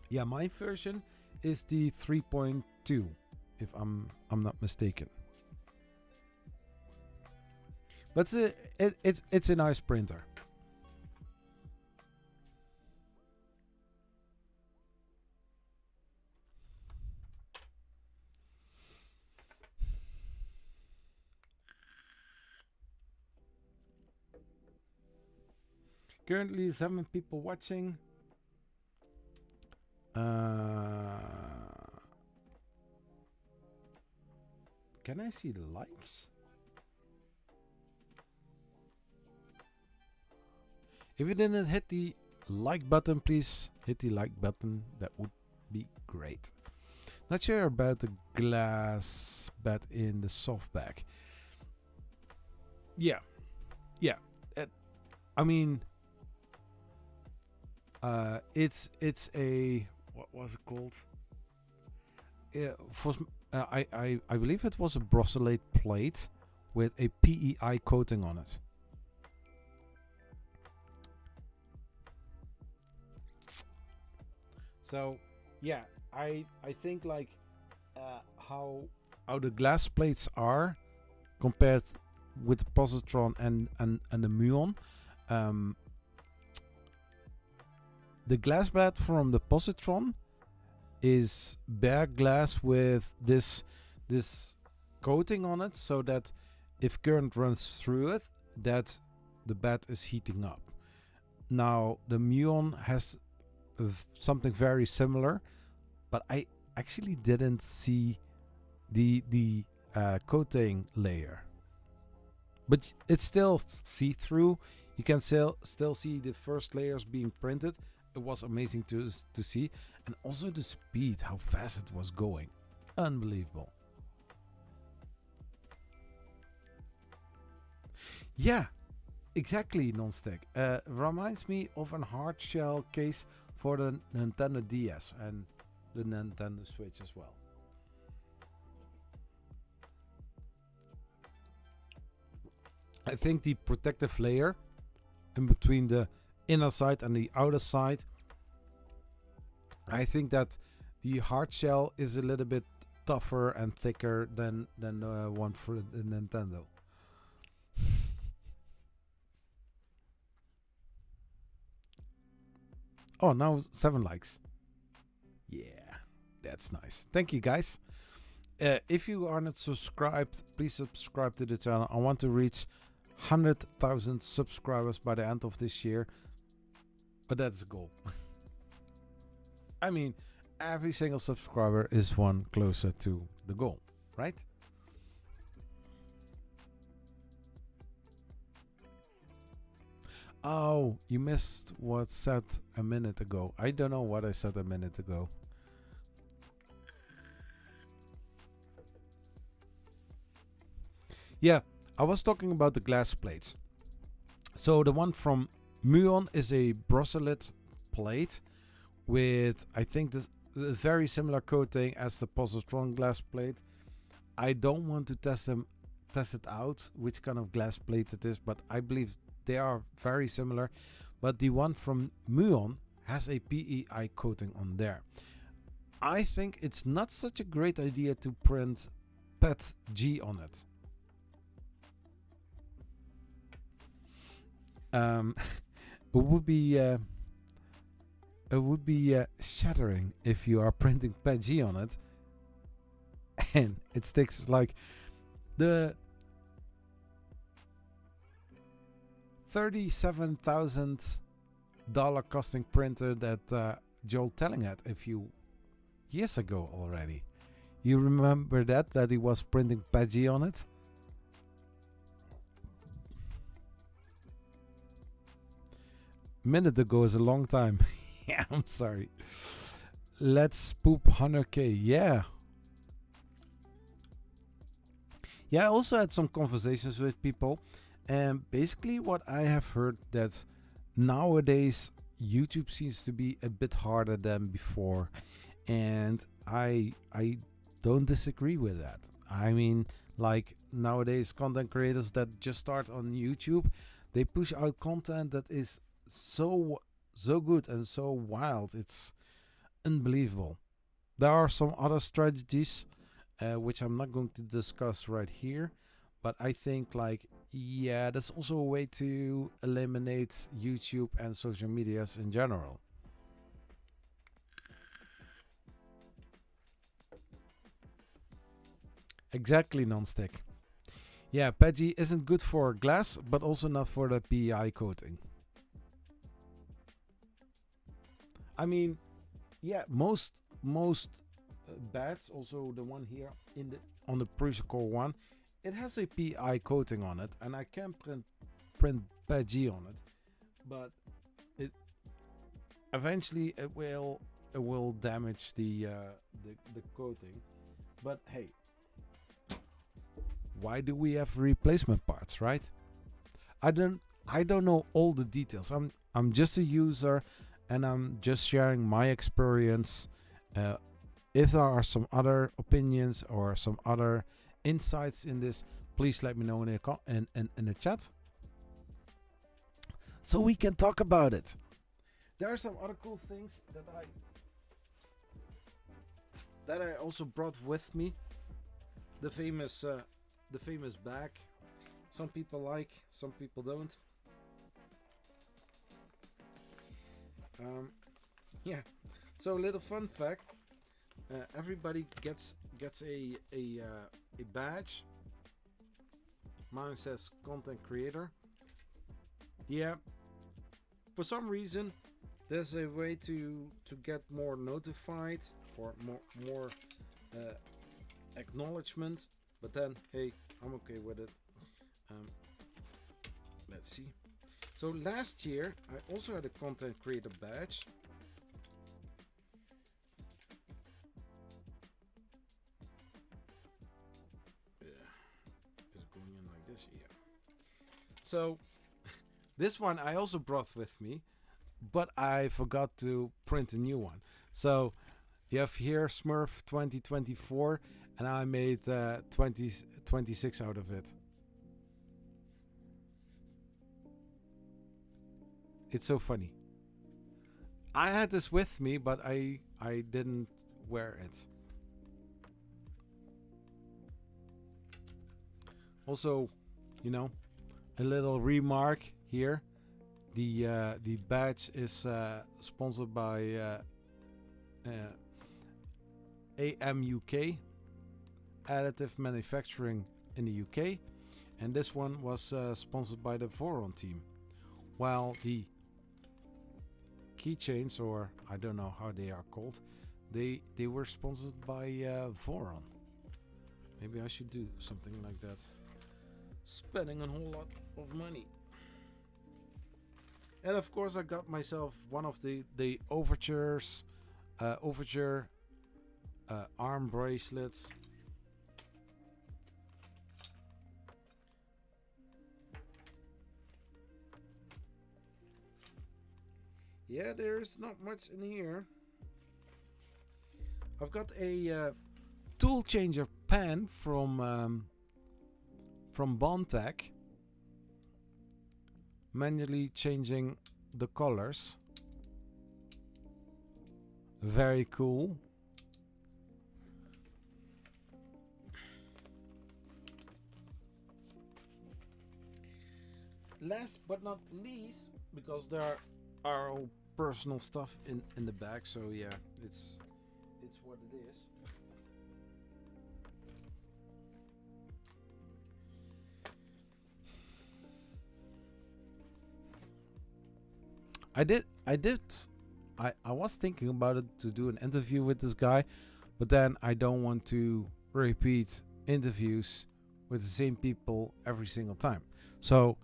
Yeah, my version is the 3.2, if I'm not mistaken. But it's a nice printer. Currently 7 people watching. Can I see the likes? If you didn't hit the like button, please hit the like button. That would be great. Not sure about the glass bed in the soft bag. Yeah. I mean, it's a, what was it called? I believe it was a brocellate plate with a PEI coating on it. So yeah, I think like how the glass plates are compared with the positron and the Muon. The glass bed from the positron is bare glass with this coating on it, so that if current runs through it, that the bed is heating up. Now the Muon has something very similar, but I actually didn't see the coating layer, but it's still see-through. You can still see the first layers being printed. It was amazing to see, and also the speed, how fast it was going, unbelievable. Yeah, exactly, Nonstick. Reminds me of a hard shell case for the Nintendo DS and the Nintendo Switch as well. I think the protective layer in between the inner side and the outer side, I think that the hard shell is a little bit tougher and thicker than the one for the Nintendo. Oh, now 7 likes. Yeah, that's nice. Thank you, guys. If you are not subscribed, please subscribe to the channel. I want to reach 100,000 subscribers by the end of this year. But that's the goal. I mean, every single subscriber is one closer to the goal, right? Oh, you missed what said a minute ago. I don't know what I said a minute ago. Yeah, I was talking about the glass plates. So the one from Muon is a brusselite plate with, I think, this a very similar coating as the positron glass plate. I don't want to test it out, which kind of glass plate it is, but I believe they are very similar. But the one from Muon has a PEI coating on there. I think it's not such a great idea to print PETG on it. It would be shattering if you are printing PETG on it and it sticks. Like the $37,000 costing printer that Joel Telling had a few years ago already. You remember that he was printing PETG on it? Minute ago is a long time. Yeah, I'm sorry. Let's poop 100k. Yeah. Yeah, I also had some conversations with people, and basically what I have heard that nowadays YouTube seems to be a bit harder than before, and I don't disagree with that. I mean, like nowadays content creators that just start on YouTube, they push out content that is so good and so wild. It's unbelievable. There are some other strategies which I'm not going to discuss right here, but I think, like, yeah, that's also a way to eliminate YouTube and social medias in general. Exactly, non-stick. Yeah, PETG isn't good for glass, but also not for the PEI coating. I mean, yeah, most bats, also the one here on the Prusicor one, it has a PI coating on it, and I can print PETG on it, but it eventually it will damage the coating. But hey, why do we have replacement parts, right? I don't know all the details. I'm just a user, and I'm just sharing my experience. If there are some other opinions or some other insights in this, please let me know in the chat, so we can talk about it. There are some other cool things that I also brought with me. The famous bag. Some people like, some people don't. Yeah. So a little fun fact: everybody gets a badge. Mine says content creator. Yeah. For some reason, there's a way to get more notified or more acknowledgement. But then, hey, I'm okay with it. Let's see. So last year, I also had a content creator badge. Is it going in like this? Yeah. So this one I also brought with me, but I forgot to print a new one. So you have here Smurf 2024, and I made 26 out of it. It's so funny. I had this with me, but I didn't wear it. Also, you know, a little remark here. The badge is sponsored by AMUK, Additive Manufacturing in the UK. And this one was sponsored by the Voron team. While the keychains, or I don't know how they are called, they were sponsored by Voron. Maybe I should do something like that. Spending a whole lot of money. And of course I got myself one of the Overture arm bracelets. Yeah, there's not much in here. I've got a tool changer pen from Bondtech, manually changing the colors. Very cool. Last but not least, because there are all personal stuff in the bag, so yeah, it's what it is. I was thinking about it to do an interview with this guy, but then I don't want to repeat interviews with the same people every single time. So,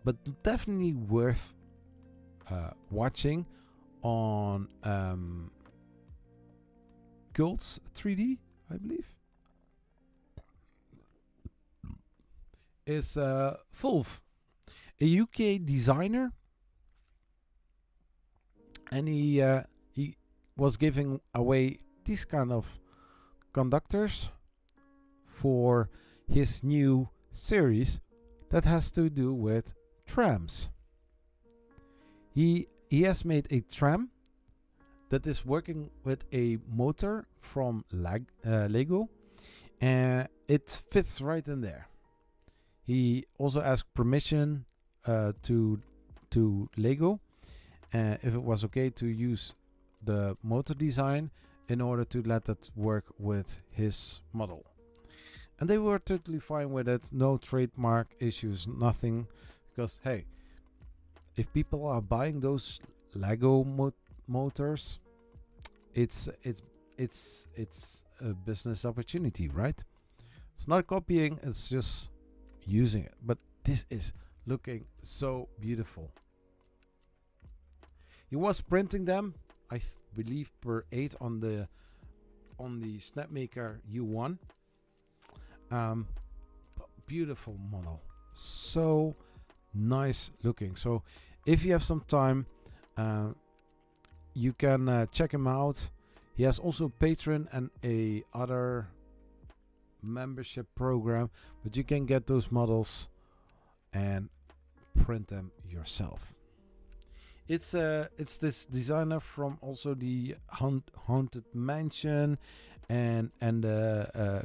but definitely worth watching on Cults 3D, I believe. Is Fulf, a UK designer. And he was giving away these kind of conductors for his new series that has to do with trams. He has made a tram that is working with a motor from Lego, and it fits right in there. He also asked permission to Lego if it was okay to use the motor design in order to let it work with his model. And they were totally fine with it, no trademark issues, nothing, because hey, if people are buying those Lego motors, it's a business opportunity, right? It's not copying, it's just using it. But this is looking so beautiful. He was printing them, I believe, per 8 on the Snapmaker U1. Beautiful model, so nice looking. So if you have some time, you can check him out. He has also Patreon and a other membership program, but you can get those models and print them yourself. It's this designer from also the Haunted Mansion and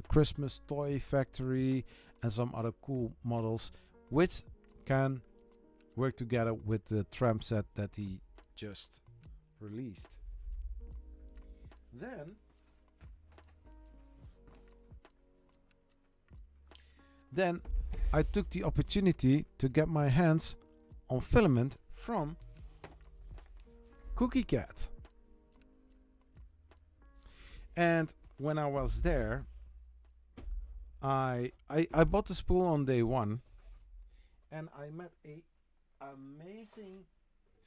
Christmas Toy Factory and some other cool models, which can work together with the tram set that he just released. Then I took the opportunity to get my hands on filament from Cookie Cat. And when I was there, I bought the spool on day one, and I met a amazing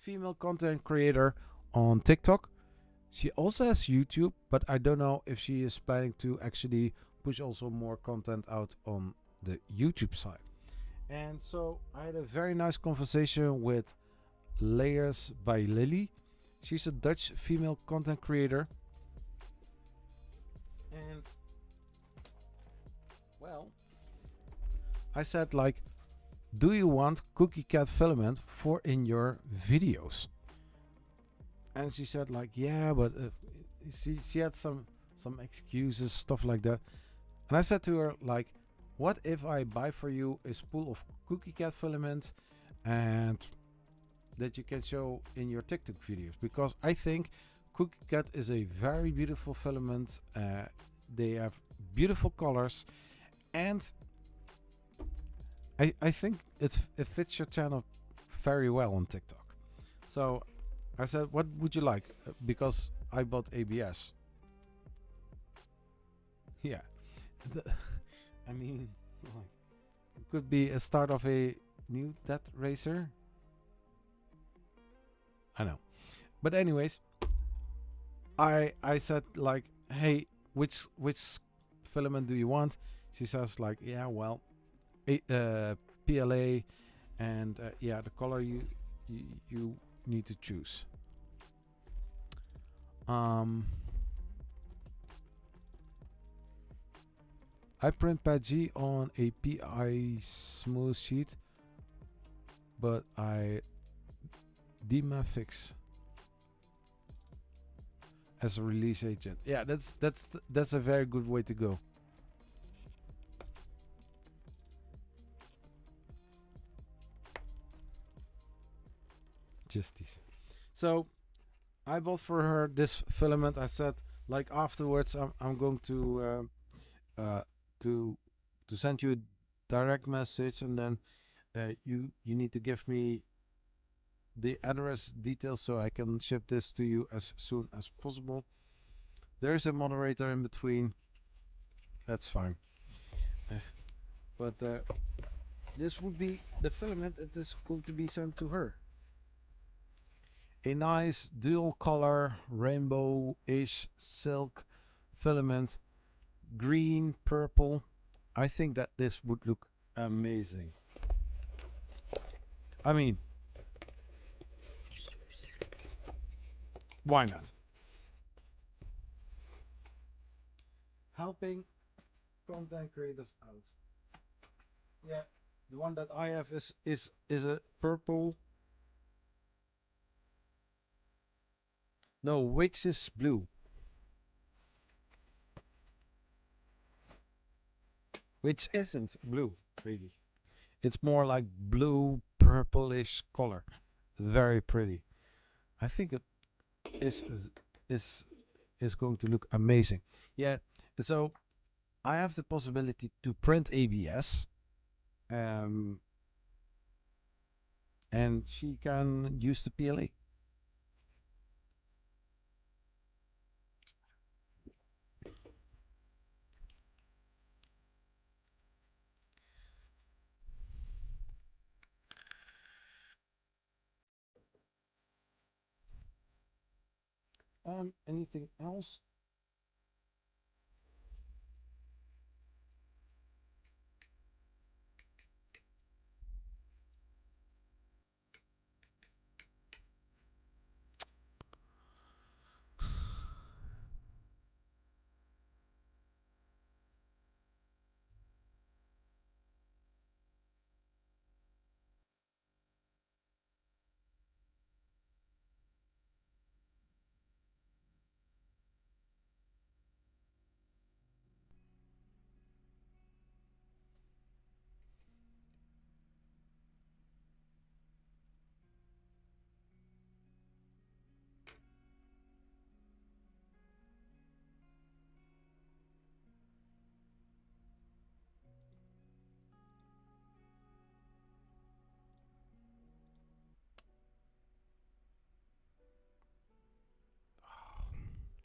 female content creator on TikTok. She also has YouTube, but I don't know if she is planning to actually push also more content out on the YouTube side. And so I had a very nice conversation with Layers by Lily. She's a Dutch female content creator. And well, I said, like, do you want Cookie Cat filament for in your videos? And she said, like, yeah, but she had some excuses, stuff like that. And I said to her, like, what if I buy for you a spool of Cookie Cat filament and that you can show in your TikTok videos? Because I think Cookie Cat is a very beautiful filament. They have beautiful colors, and I think it fits your channel very well on TikTok. So I said, what would you like? Because I bought ABS. Yeah. The, I mean, like, it could be a start of a new death racer. I know. But anyways, I said like, hey, which filament do you want? She says like, yeah, well, PLA, and yeah, the color you need to choose. I print pad G on a PI smooth sheet, but I demafix as a release agent. Yeah, that's a very good way to go. Just these. So I bought for her this filament. I said like afterwards I'm going to to send you a direct message, and then you need to give me the address details so I can ship this to you as soon as possible. There's a moderator in between. That's fine. But this would be the filament that is going to be sent to her. A nice dual color rainbow-ish silk filament, green, purple. I think that this would look amazing. I mean, why not? Helping content creators out. Yeah, the one that I have is a purple. No, which is blue. Which isn't blue, really. It's more like blue, purplish color. Very pretty. I think it is is is going to look amazing. Yeah. So I have the possibility to print ABS, and she can use the PLA. Anything else?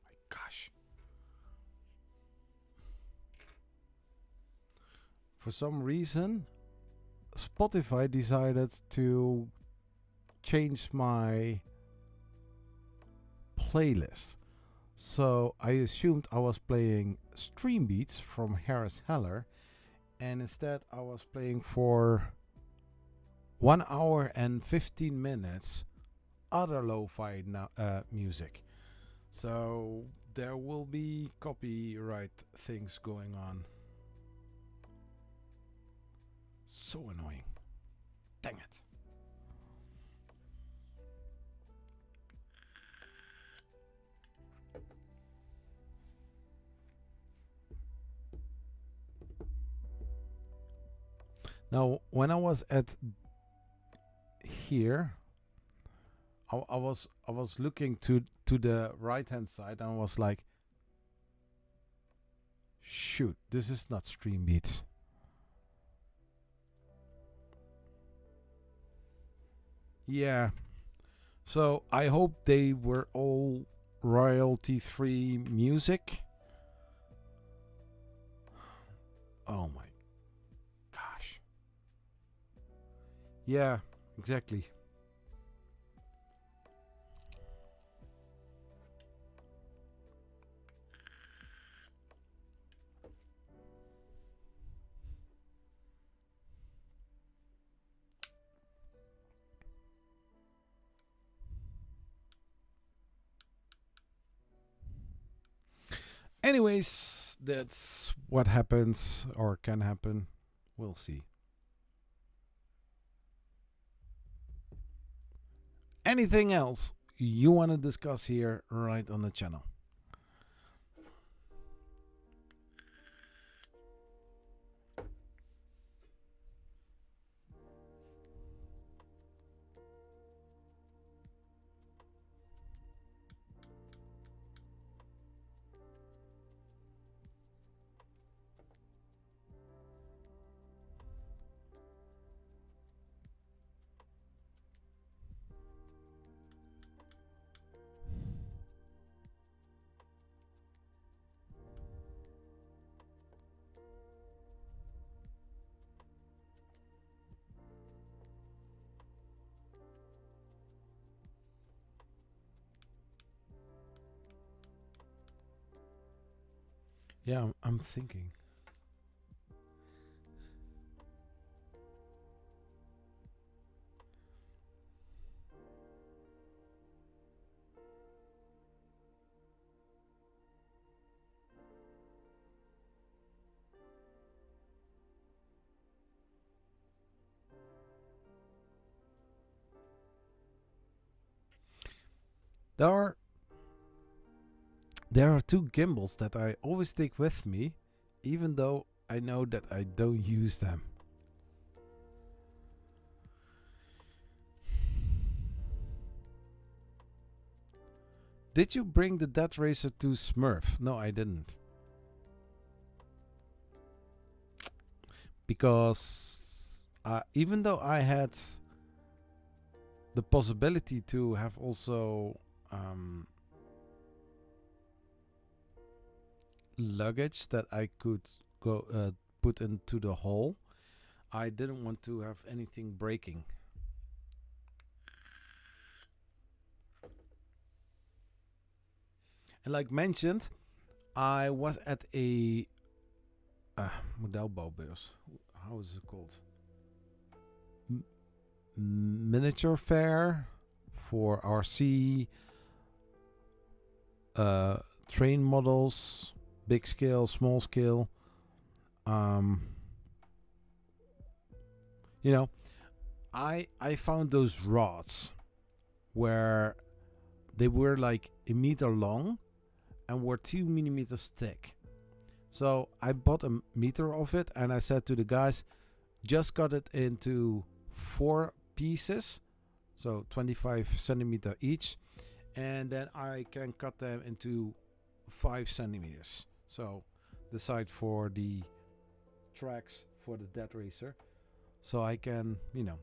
My gosh. For some reason, Spotify decided to change my playlist. So I assumed I was playing Streambeats from Harris Heller, and instead I was playing for 1 hour and 15 minutes other lo-fi music. So there will be copyright things going on. So annoying. Dang it. Now, when I was at here, I was looking to the right hand side, and I was like, shoot, this is not Streambeats. Yeah. So I hope they were all royalty-free music. Oh my gosh. Yeah, exactly. Anyways, that's what happens or can happen. We'll see. Anything else you want to discuss here right on the channel? Yeah, I'm thinking. There are there are two gimbals that I always take with me, even though I know that I don't use them. Did you bring the Death Racer to Smurf? No, I didn't. Because even though I had the possibility to have also luggage that I could go put into the hole, I didn't want to have anything breaking. And like mentioned, I was at a modelbouwbeurs. How is it called? Miniature fair for RC, train models, big scale, small scale. You know, I found those rods where they were like a meter long and were 2 millimeters thick. So I bought a meter of it and I said to the guys, just cut it into 4 pieces, so 25 centimeter each, and then I can cut them into 5 centimeters. So the side for the tracks for the Death Racer, so I can, you know,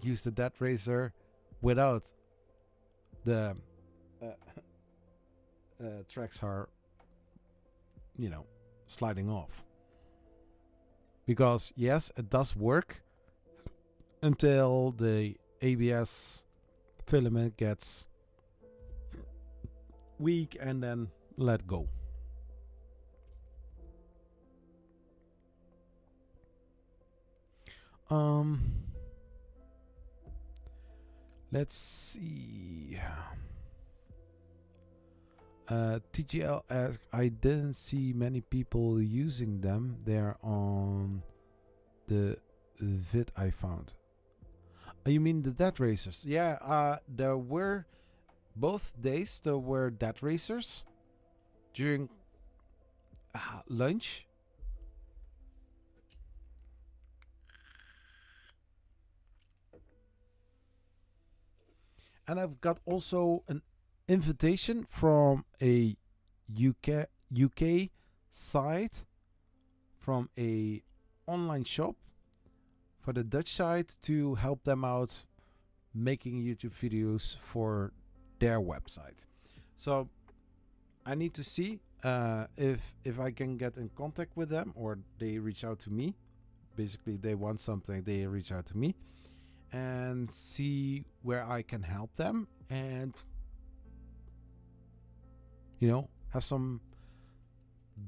use the Death Racer without the tracks are, you know, sliding off. Because yes, it does work until the ABS filament gets weak and then let go. Let's see. TGL asks, I didn't see many people using them. They're on the vid I found. You mean the Death Racers? Yeah, there were both days there were Death Racers during lunch. And I've got also an invitation from a UK site, from a online shop for the Dutch side, to help them out making YouTube videos for their website. So I need to see if I can get in contact with them, or they reach out to me. Basically, they want something, they reach out to me, and see where I can help them, and have some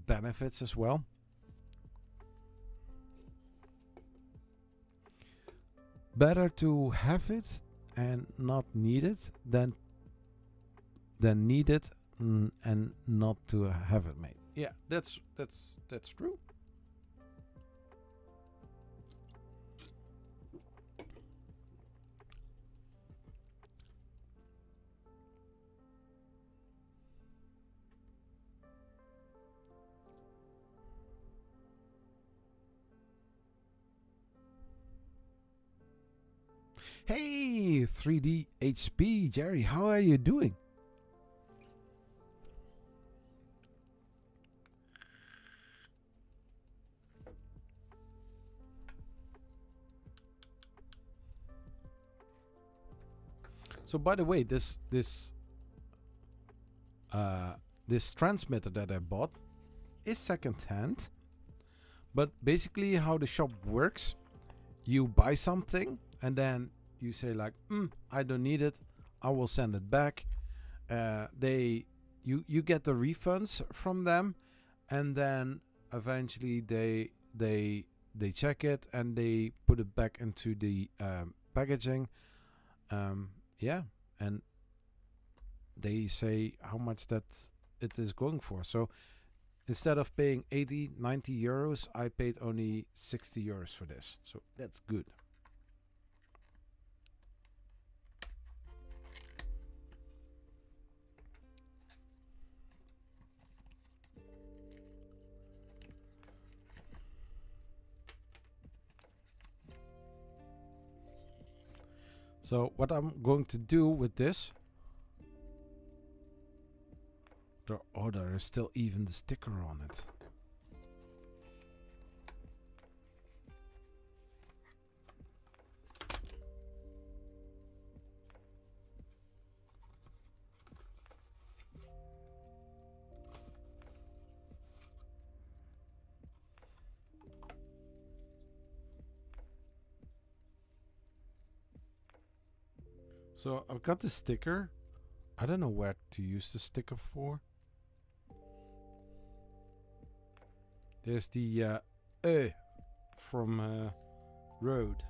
benefits as well. Better to have it and not need it than need it and not to have it made. Yeah, that's true. Hey, 3D Jerry, how are you doing? So by the way, this transmitter that I bought is second-hand, but basically how the shop works, you buy something and then you say like, I don't need it, I will send it back. You get the refunds from them, and then eventually they check it and they put it back into the packaging. Yeah, and they say how much that it is going for. So instead of paying 80-90 euros, I paid only 60 euros for this. So that's good. So what I'm going to do with this, there is still even the sticker on it. So I've got the sticker. I don't know where to use the sticker for. There's the from road.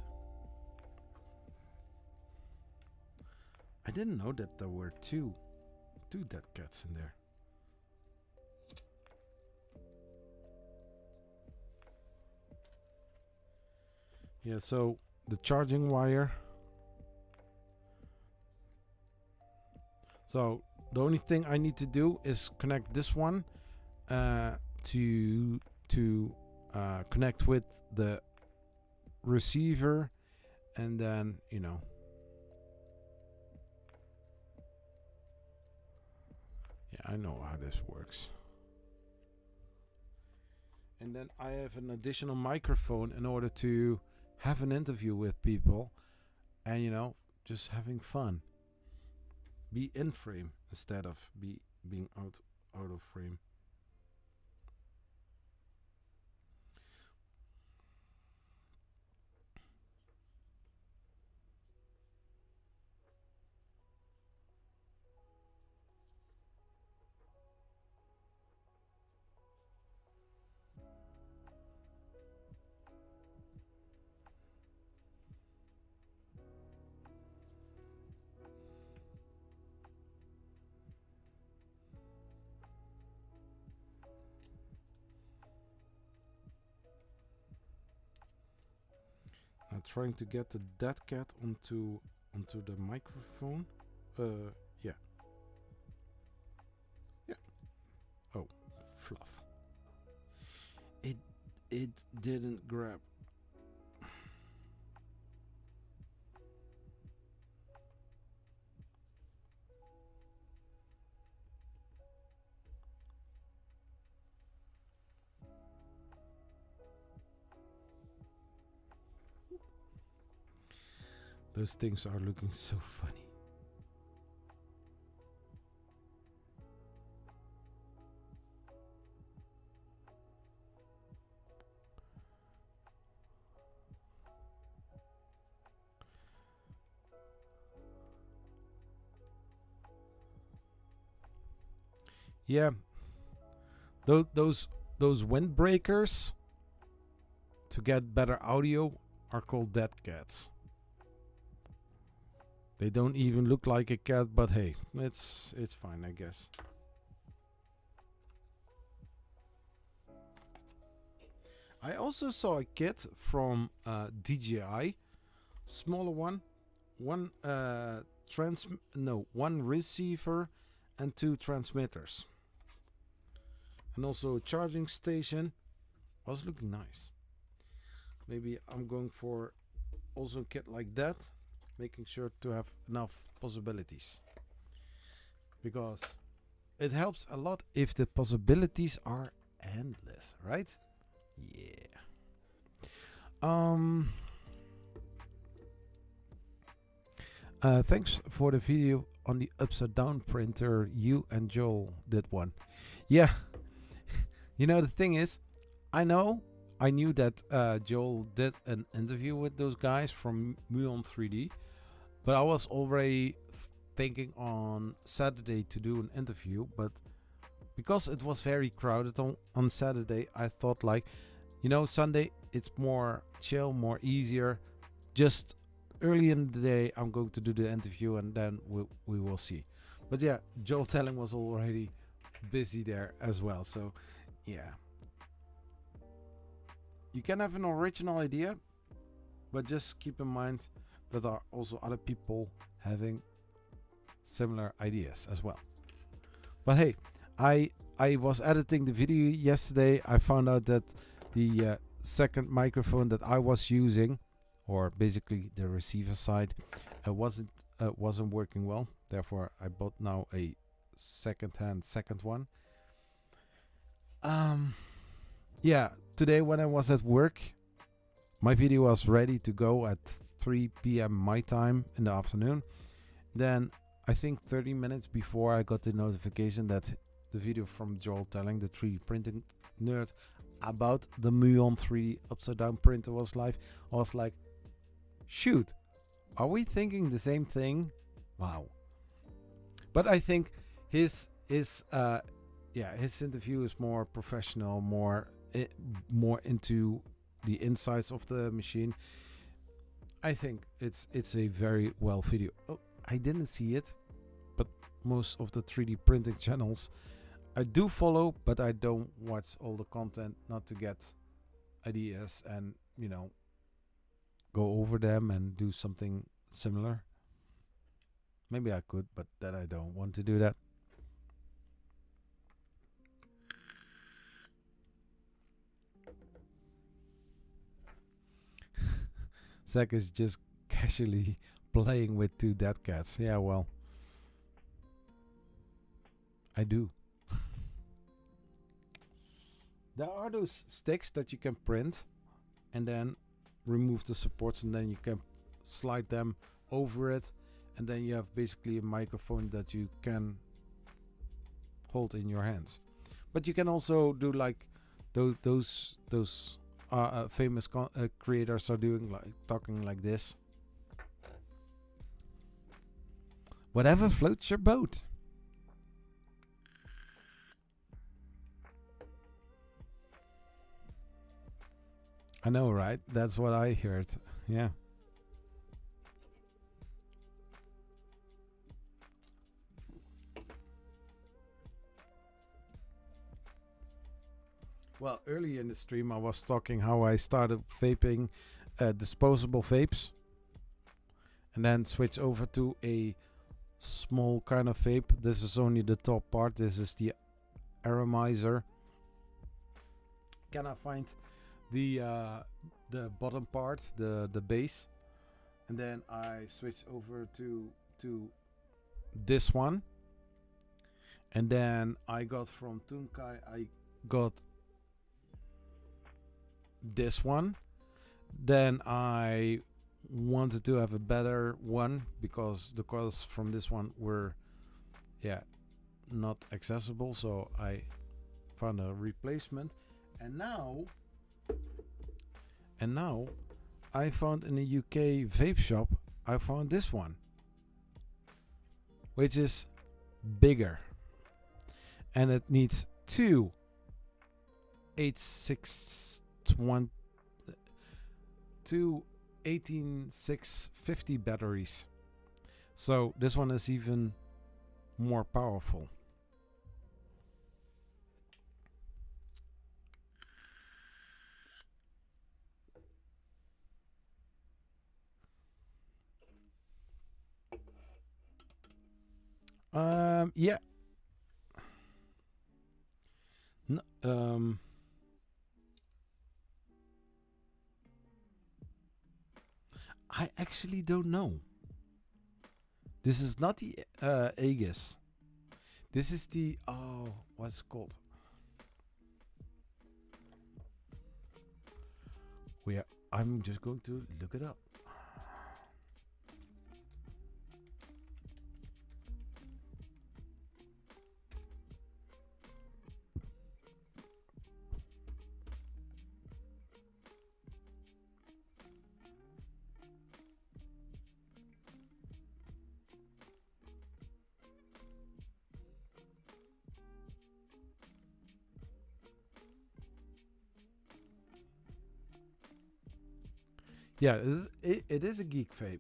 I didn't know that there were two dead cats in there. Yeah, so the charging wire. So the only thing I need to do is connect this one to connect with the receiver, and then yeah, I know how this works. And then I have an additional microphone in order to have an interview with people, and just having fun. Be in frame instead of being out of frame. I'm trying to get the dead cat onto the microphone. Yeah. Oh, fluff. It didn't grab. Those things are looking so funny. Yeah, those windbreakers to get better audio are called dead cats. They don't even look like a cat, but hey, it's fine, I guess. I also saw a kit from DJI, smaller one, one receiver and 2 transmitters, and also a charging station. Was looking nice. Maybe I'm going for also a kit like that, making sure to have enough possibilities, because it helps a lot if the possibilities are endless, right? Yeah. Thanks for the video on the upside down printer. You and Joel did one. Yeah. You know, the thing is, I knew that Joel did an interview with those guys from Muon 3D, but I was already thinking on Saturday to do an interview, but because it was very crowded on Saturday, I thought, like, you know, Sunday it's more chill, more easier. Just early in the day I'm going to do the interview, and then we will see. But yeah, Joel Telling was already busy there as well, so yeah. You can have an original idea, but just keep in mind that there are also other people having similar ideas as well. But hey, I was editing the video yesterday. I found out that the second microphone that I was using, or basically the receiver side, wasn't working well. Therefore, I bought now a second one. Yeah, today when I was at work, my video was ready to go at 3 p.m. my time in the afternoon. Then I think 30 minutes before I got the notification that the video from Joel Telling, the 3D printing nerd, about the Muon 3D upside down printer was live. I was like, shoot, are we thinking the same thing? Wow. But I think his interview is more professional, more into the insides of the machine. I think it's a very well video. Oh, I didn't see it, but most of the 3D printing channels I do follow, but I don't watch all the content, not to get ideas and, you know, go over them and do something similar. Maybe I could, but then I don't want to do that. Zach is just casually playing with 2 dead cats. Yeah, well, I do. There are those sticks that you can print and then remove the supports, and then you can slide them over it, and then you have basically a microphone that you can hold in your hands. But you can also do like those famous creators are doing, like talking like this. Whatever floats your boat. I know, right? That's what I heard. Yeah. Well, early in the stream I was talking how I started vaping disposable vapes, and then switch over to a small kind of vape. This is only the top part. This is the aromizer. Can I find the bottom part, the base, and then I switch over to this one, and then I got from Tunkai, I got this one. Then I wanted to have a better one because the coils from this one were, yeah, not accessible, so I found a replacement. And now I found in a UK vape shop, I found this one, which is bigger, and it needs two 18650 batteries. So this one is even more powerful. Yeah. I actually don't know. This is not the Aegis. This is the, oh, what's it called? I'm just going to look it up. Yeah, it is a geek vape.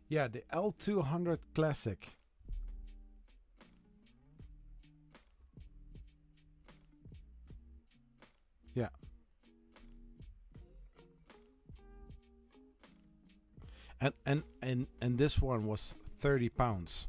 Yeah, the L200 Classic. Yeah. And this one was 30 pounds.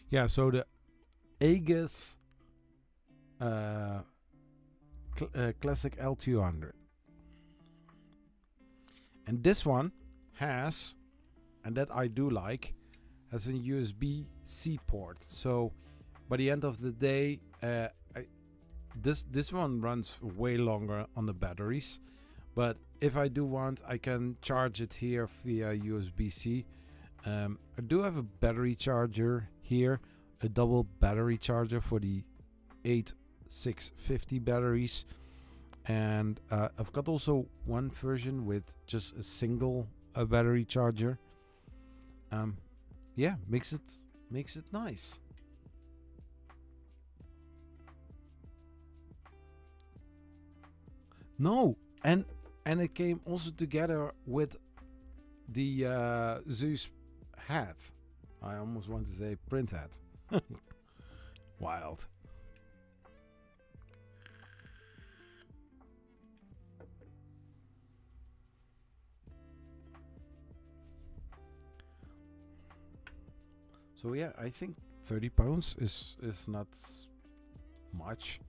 Yeah, so the Aegis Classic L200. And this one has, and that I do like, has a USB-C port. So by the end of the day, this one runs way longer on the batteries. But if I do want, I can charge it here via USB-C. I do have a battery charger here, a double battery charger for the 8650 batteries. And I've got also one version with just a single battery charger. Yeah, makes it nice. No, and it came also together with the Zeus hat. I almost want to say print hat. Wild. So yeah, I think 30 pounds is not much.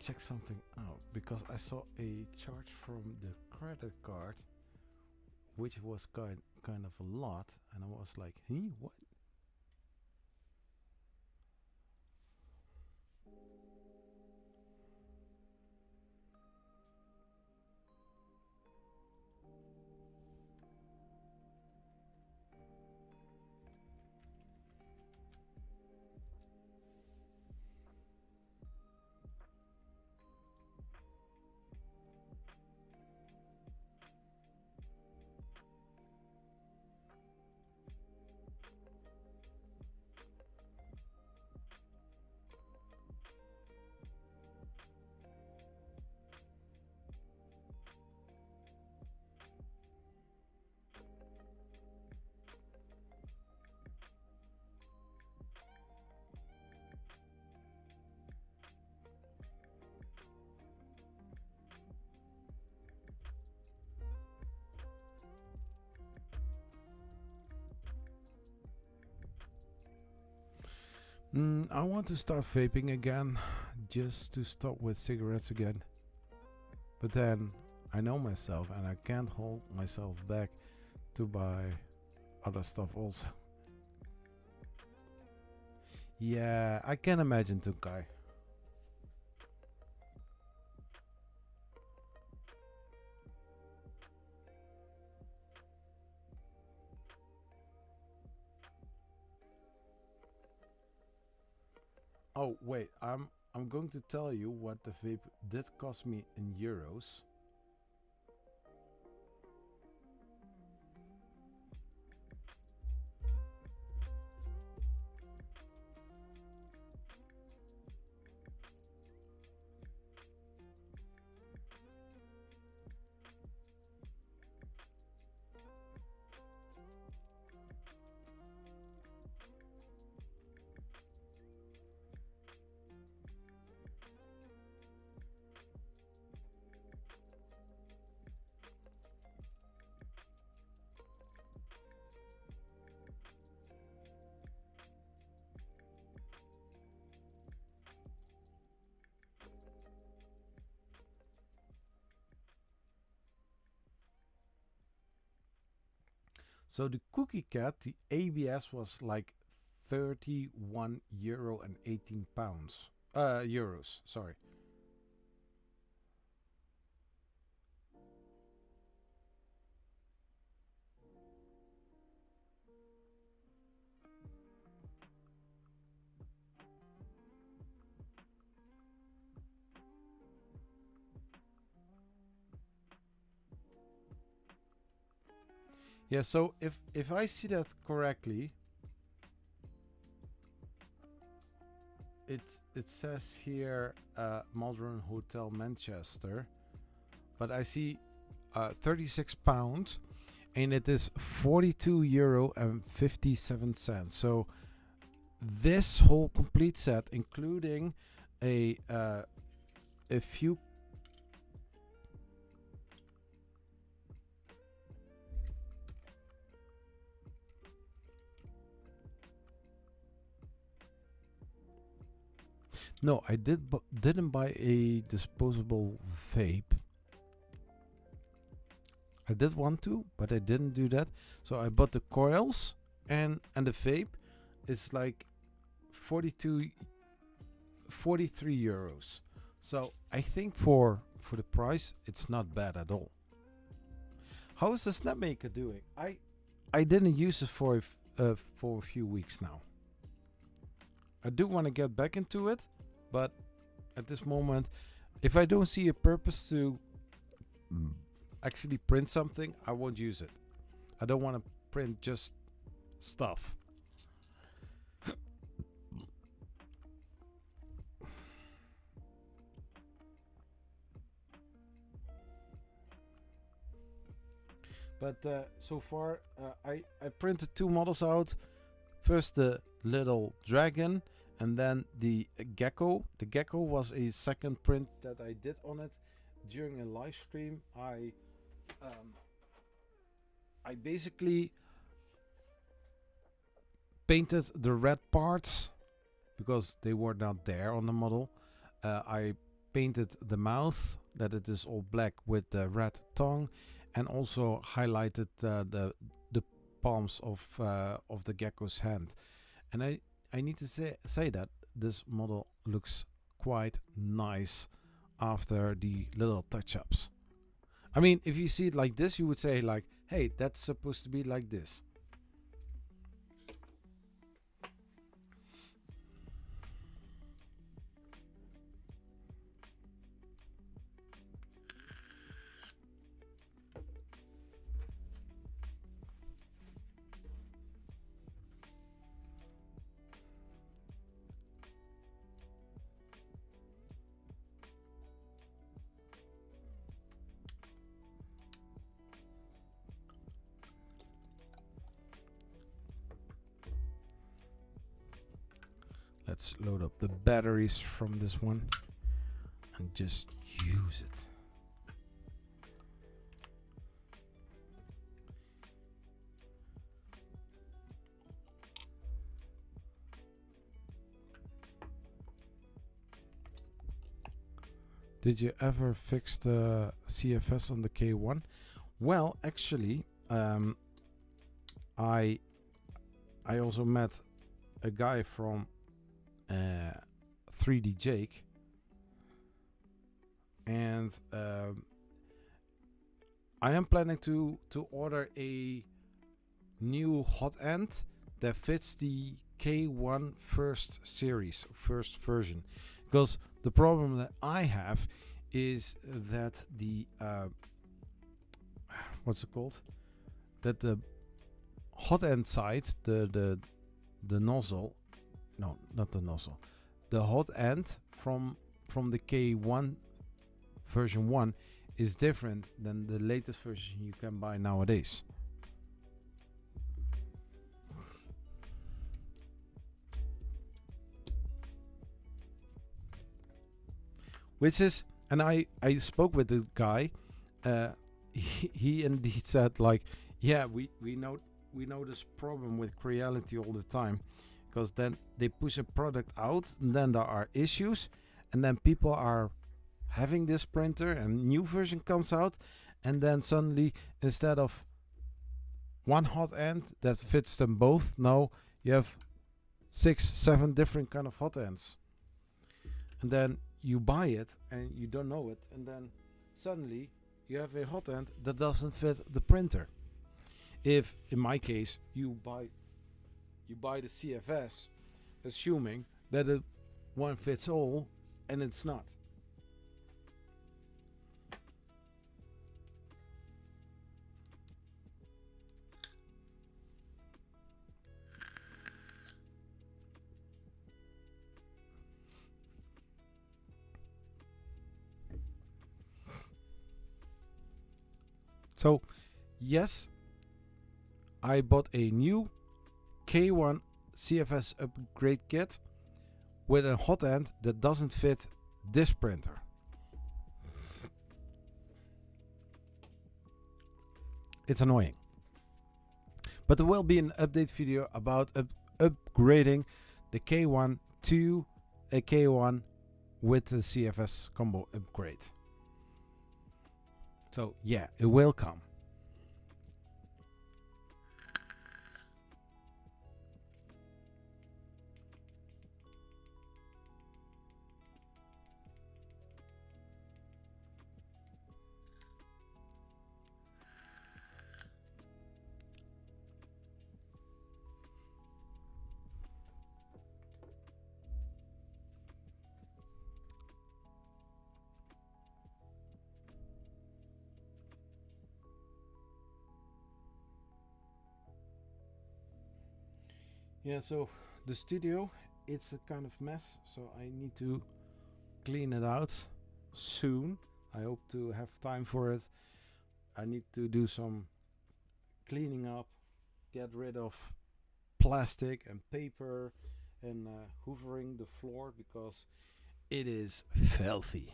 check something out because I saw a charge from the credit card, which was kind of a lot, and I was like, "Hey, what?" I want to start vaping again, just to stop with cigarettes again. But then I know myself and I can't hold myself back to buy other stuff also. Yeah, I can imagine too, Kai. Oh wait, I'm going to tell you what the vape did cost me in euros. So the Cookie Cat, the ABS was like 31 euro and 18 pounds. Euros, sorry. Yeah, so if I see that correctly, it says here Modern Hotel Manchester, but I see 36 pounds and it is 42 euro and 57 cents. So this whole complete set, including a few. No, I didn't buy a disposable vape. I did want to, but I didn't do that. So I bought the coils and the vape. It's like 43 euros. So I think for the price, it's not bad at all. How is the Snapmaker doing? I didn't use it for a few weeks now. I do want to get back into it, but at this moment, if I don't see a purpose to actually print something, I won't use it. I don't want to print just stuff. But so far, I printed two models out. First the little dragon, and then the gecko. The gecko was a second print that I did on it during a live stream. I basically painted the red parts because they were not there on the model. I painted the mouth, that it is all black with the red tongue, and also highlighted the palms of the gecko's hand. And I need to say that this model looks quite nice after the little touch-ups. I mean, if you see it like this, you would say like, hey, that's supposed to be like this. Let's load up the batteries from this one and just use it. Did you ever fix the CFS on the K1? Well, actually, I also met a guy from 3D Jake, and I am planning to order a new hot end that fits the K1 first series, first version, because the problem that I have is that the what's it called? That the hot end side, the nozzle, no, not the nozzle, the hot end from the K1 version 1 is different than the latest version you can buy nowadays. Which is, and I spoke with the guy, he indeed said like, yeah, we know this problem with Creality all the time, because then they push a product out and then there are issues, and then people are having this printer and new version comes out, and then suddenly instead of one hot end that fits them both, now you have 6-7 different kind of hot ends, and then you buy it and you don't know it, and then suddenly you have a hot end that doesn't fit the printer. If in my case you buy the CFS assuming that it one fits all, and it's not. So, yes, I bought a new K1 CFS upgrade kit with a hot end that doesn't fit this printer. It's annoying. But there will be an update video about upgrading the K1 to a K1 with the CFS combo upgrade. So yeah, it will come. Yeah, so the studio, it's a kind of mess, so I need to clean it out soon. I hope to have time for it. I need to do some cleaning up, get rid of plastic and paper, and hoovering the floor because it is filthy.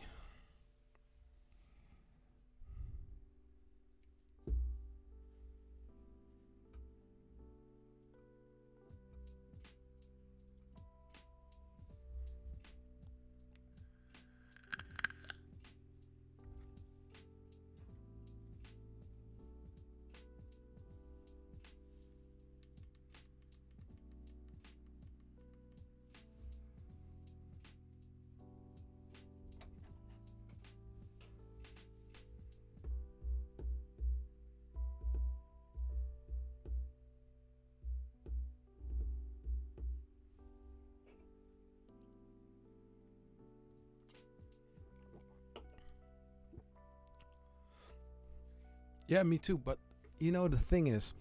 Yeah, me too. But you know, the thing is,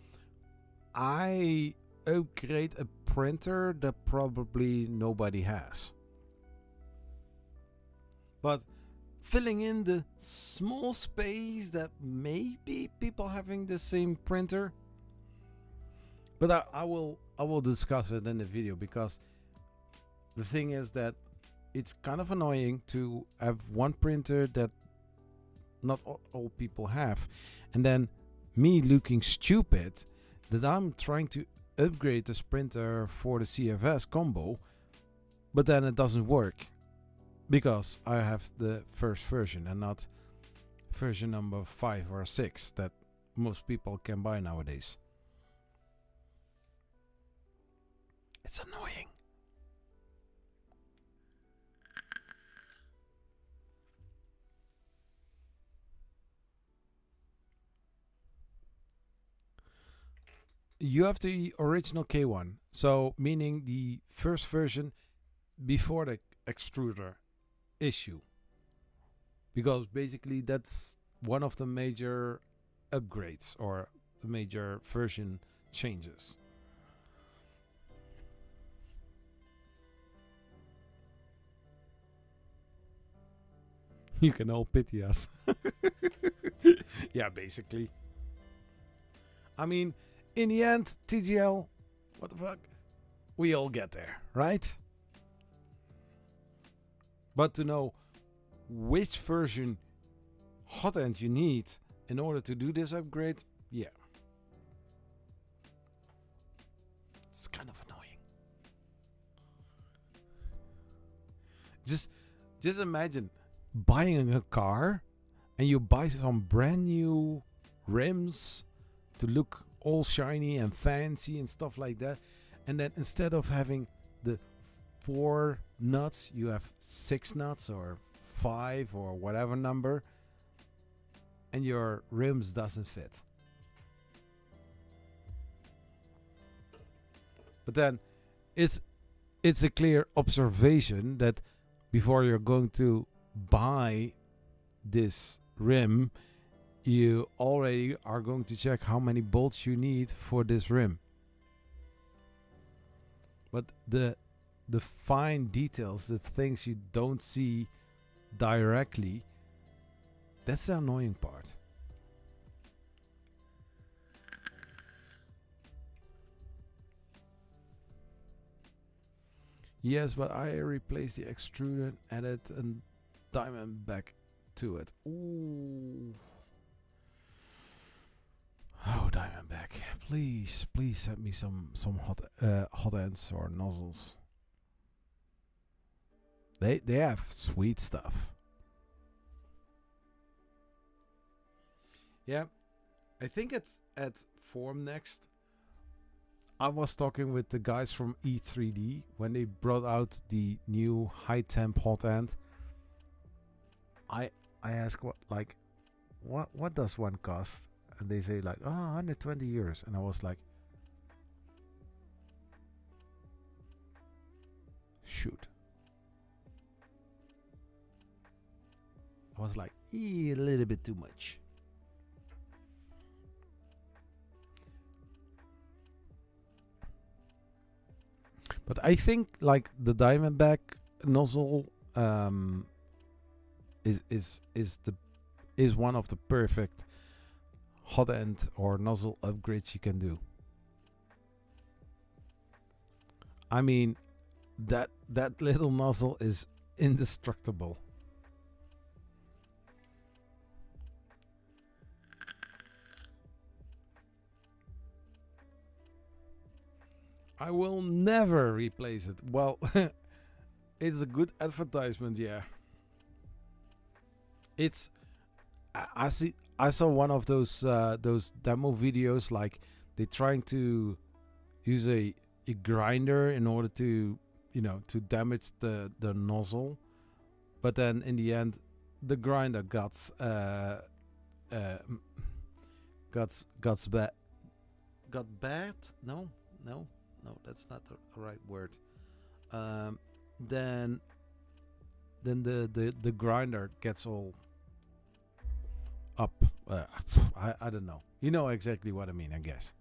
I upgrade a printer that probably nobody has. But filling in the small space that maybe people having the same printer. But I will discuss it in the video, because the thing is that it's kind of annoying to have one printer that not all people have, and then me looking stupid that I'm trying to upgrade this printer for the CFS combo, but then it doesn't work because I have the first version and not version number 5 or 6 that most people can buy nowadays. It's annoying. You have the original K1, so meaning the first version before the extruder issue, because basically that's one of the major upgrades or the major version changes. You can all pity us. Yeah, basically. I mean, in the end, TGL, what the fuck? We all get there, right? But to know which version hot end you need in order to do this upgrade, yeah. It's kind of annoying. Just imagine buying a car and you buy some brand new rims to look all shiny and fancy and stuff like that, and then instead of having the 4 nuts you have 6 nuts or 5 or whatever number, and your rims doesn't fit. But then it's a clear observation that before you're going to buy this rim, you already are going to check how many bolts you need for this rim. But the fine details, the things you don't see directly, that's the annoying part. Yes, but I replaced the extruder and added a diamond back to it. Ooh. Oh, Diamondback, please send me some hot ends or nozzles. They have sweet stuff. Yeah, I think it's at Form Next. I was talking with the guys from Z3D when they brought out the new high temp hot end. I asked what does one cost? And they say like, oh, 120 euros. And I was like, shoot. I was like, a little bit too much. But I think like the Diamondback nozzle is one of the perfect hot end or nozzle upgrades you can do. I mean, that little nozzle is indestructible. I will never replace it. Well, it's a good advertisement, yeah. It's I saw one of those demo videos, like they trying to use a grinder in order to to damage the nozzle, but then in the end the grinder got bad. No, that's not the right word. Then the grinder gets all up I don't know. You know exactly what I mean, I guess.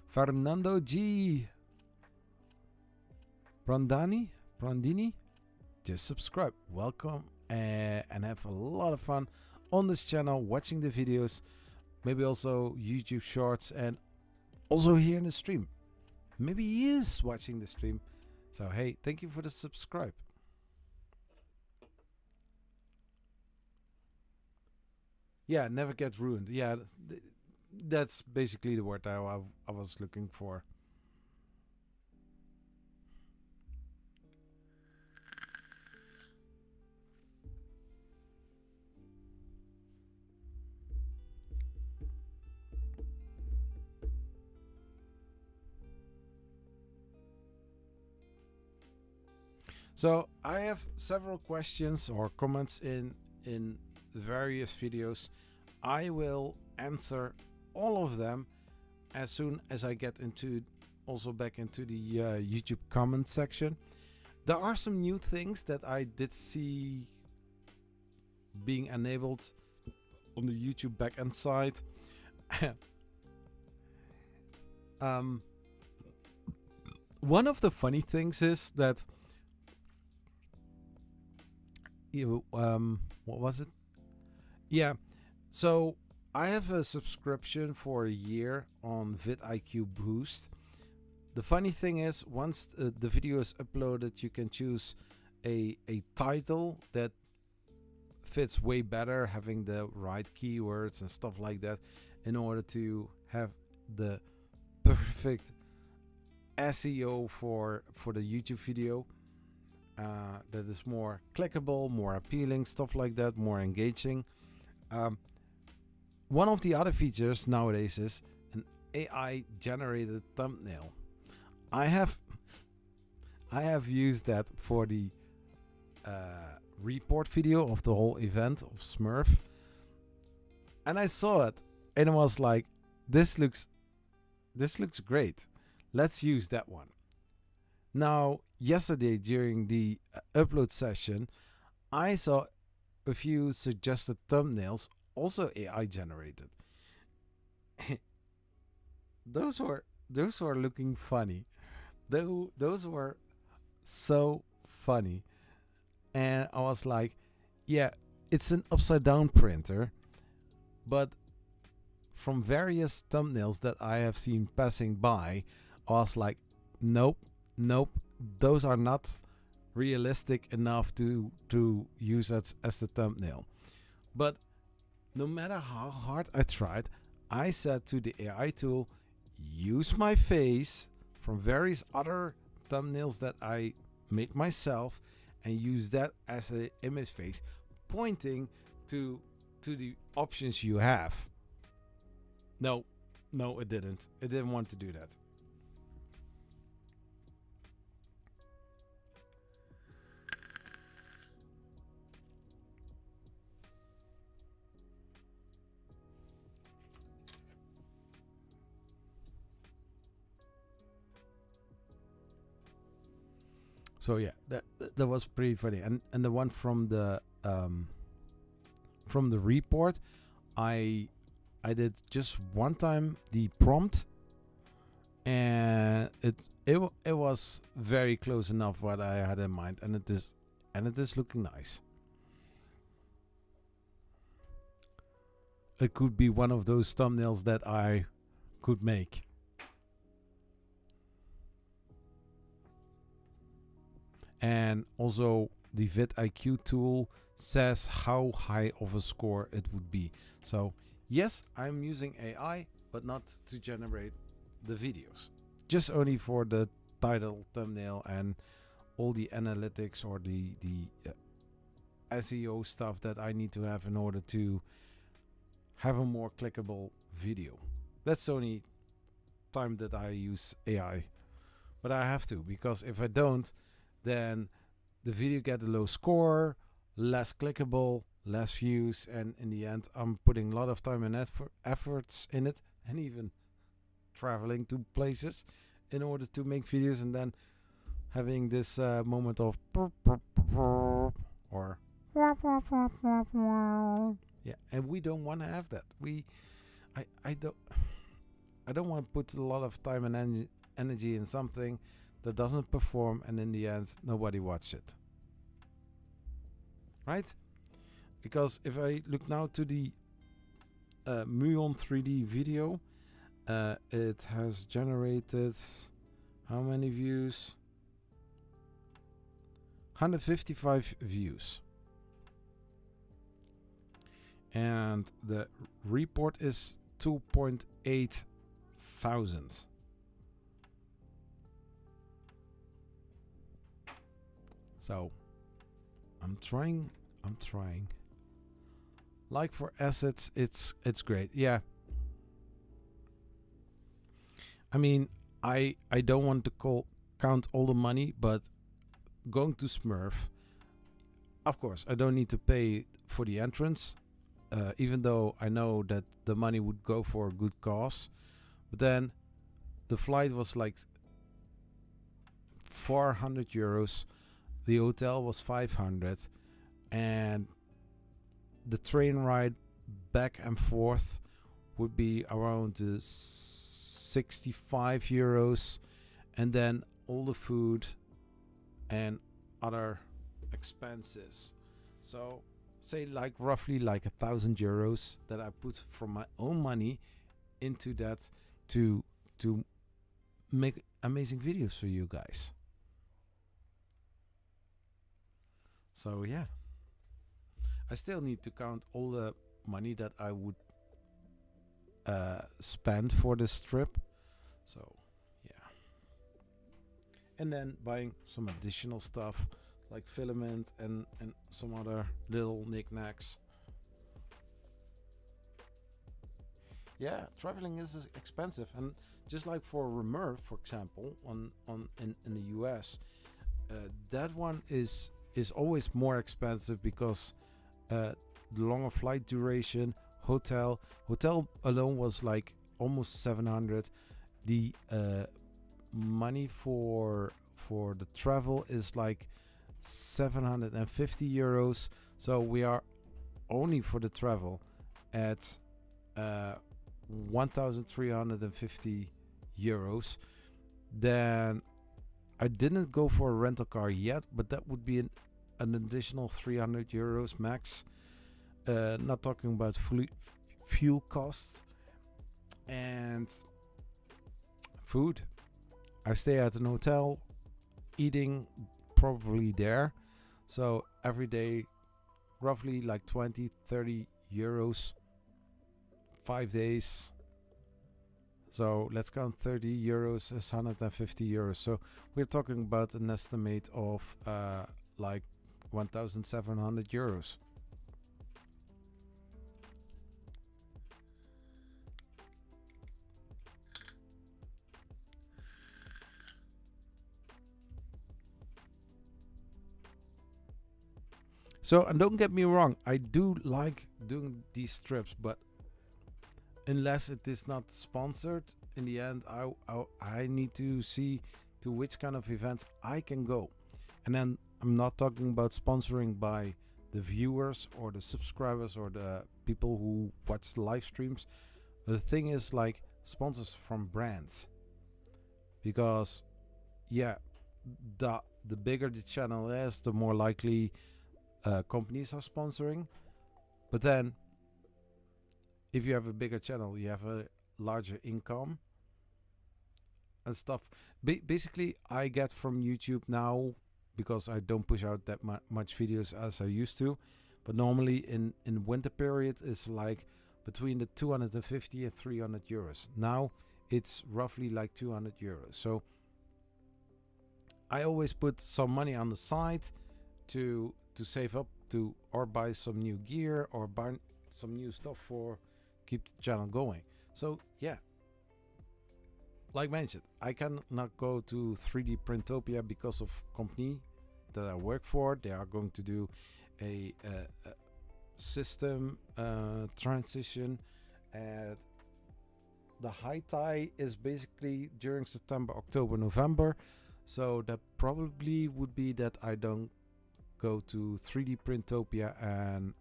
Fernando G. Brandini, just subscribe. Welcome and have a lot of fun on this channel, watching the videos, maybe also YouTube shorts, and also here in the stream. Maybe he is watching the stream. So hey, thank you for the subscribe. Yeah, never get ruined. Yeah, that's basically the word I was looking for. So I have several questions or comments in various videos. I will answer all of them as soon as I get into also back into the YouTube comment section. There are some new things that I did see being enabled on the YouTube backend side. One of the funny things is that what was it? Yeah, so I have a subscription for a year on vidIQ Boost. The funny thing is, once the video is uploaded, you can choose a title that fits way better, having the right keywords and stuff like that, in order to have the perfect SEO for the YouTube video. That is more clickable, more appealing, stuff like that, more engaging. One of the other features nowadays is an AI generated thumbnail. I have used that for the report video of the whole event of Smurf, and I saw it and it was like, this looks great, let's use that one. Now, yesterday during the upload session, I saw a few suggested thumbnails, also AI generated. those were looking funny. Those were so funny, and I was like, yeah, it's an upside down printer, but from various thumbnails that I have seen passing by, I was like, nope, those are not realistic enough to use as the thumbnail. But no matter how hard I tried, I said to the AI tool, use my face from various other thumbnails that I made myself and use that as an image face, pointing to the options you have. No, it didn't. It didn't want to do that. So yeah, that was pretty funny, and the one from the report, I did just one time the prompt, and it was very close enough what I had in mind, and it is looking nice. It could be one of those thumbnails that I could make. And also the vidIQ tool says how high of a score it would be. So yes, I'm using AI, but not to generate the videos, just only for the title, thumbnail, and all the analytics or the SEO stuff that I need to have in order to have a more clickable video. That's the only time that I use AI, but I have to, because if I don't, then the video get a low score, less clickable, less views, and in the end I'm putting a lot of time and efforts in it, and even traveling to places in order to make videos, and then having this moment of or yeah, and we don't want to have that. I don't want to put a lot of time and energy in something that doesn't perform, and in the end nobody watches it, right? Because if I look now to the Muon 3D video, it has generated how many views? 155 views. And the report is 2.8 thousand. So I'm trying. Like for assets, it's great. Yeah. I mean, I don't want to count all the money, but going to Smurf, of course, I don't need to pay for the entrance, even though I know that the money would go for a good cause. But then the flight was like 400 euros. The hotel was 500, and the train ride back and forth would be around 65 euros, and then all the food and other expenses. So say like roughly like 1,000 euros that I put from my own money into that to make amazing videos for you guys. So yeah, I still need to count all the money that I would spend for this trip. So yeah, and then buying some additional stuff like filament and some other little knickknacks. Yeah, traveling is expensive, and just like for Remer, for example, in the US, that one is always more expensive because the longer flight duration, hotel alone was like almost 700. The money for the travel is like 750 euros. So we are only for the travel at 1,350 euros. Then I didn't go for a rental car yet, but that would be an additional 300 euros max. Not talking about fuel costs and food. I stay at an hotel, eating probably there. So every day, roughly like 20-30 euros, 5 days. So let's count 30 euros as 150 euros. So we're talking about an estimate of like 1,700 euros. So, and don't get me wrong, I do like doing these trips, but unless it is not sponsored, in the end, I need to see to which kind of events I can go. And then I'm not talking about sponsoring by the viewers or the subscribers or the people who watch the live streams. The thing is like sponsors from brands, because yeah, the bigger the channel is, the more likely companies are sponsoring. But then if you have a bigger channel, you have a larger income and stuff. Basically, I get from YouTube now, because I don't push out that much videos as I used to, but normally in winter period it's like between the 250 and 300 euros. Now it's roughly like 200 euros. So I always put some money on the side to save up to, or buy some new gear, or buy some new stuff for keep the channel going. So yeah, like mentioned, I cannot go to 3D Printopia because of company that I work for. They are going to do a system transition, and the high tie is basically during September, October, November. So that probably would be that I don't go to 3D Printopia and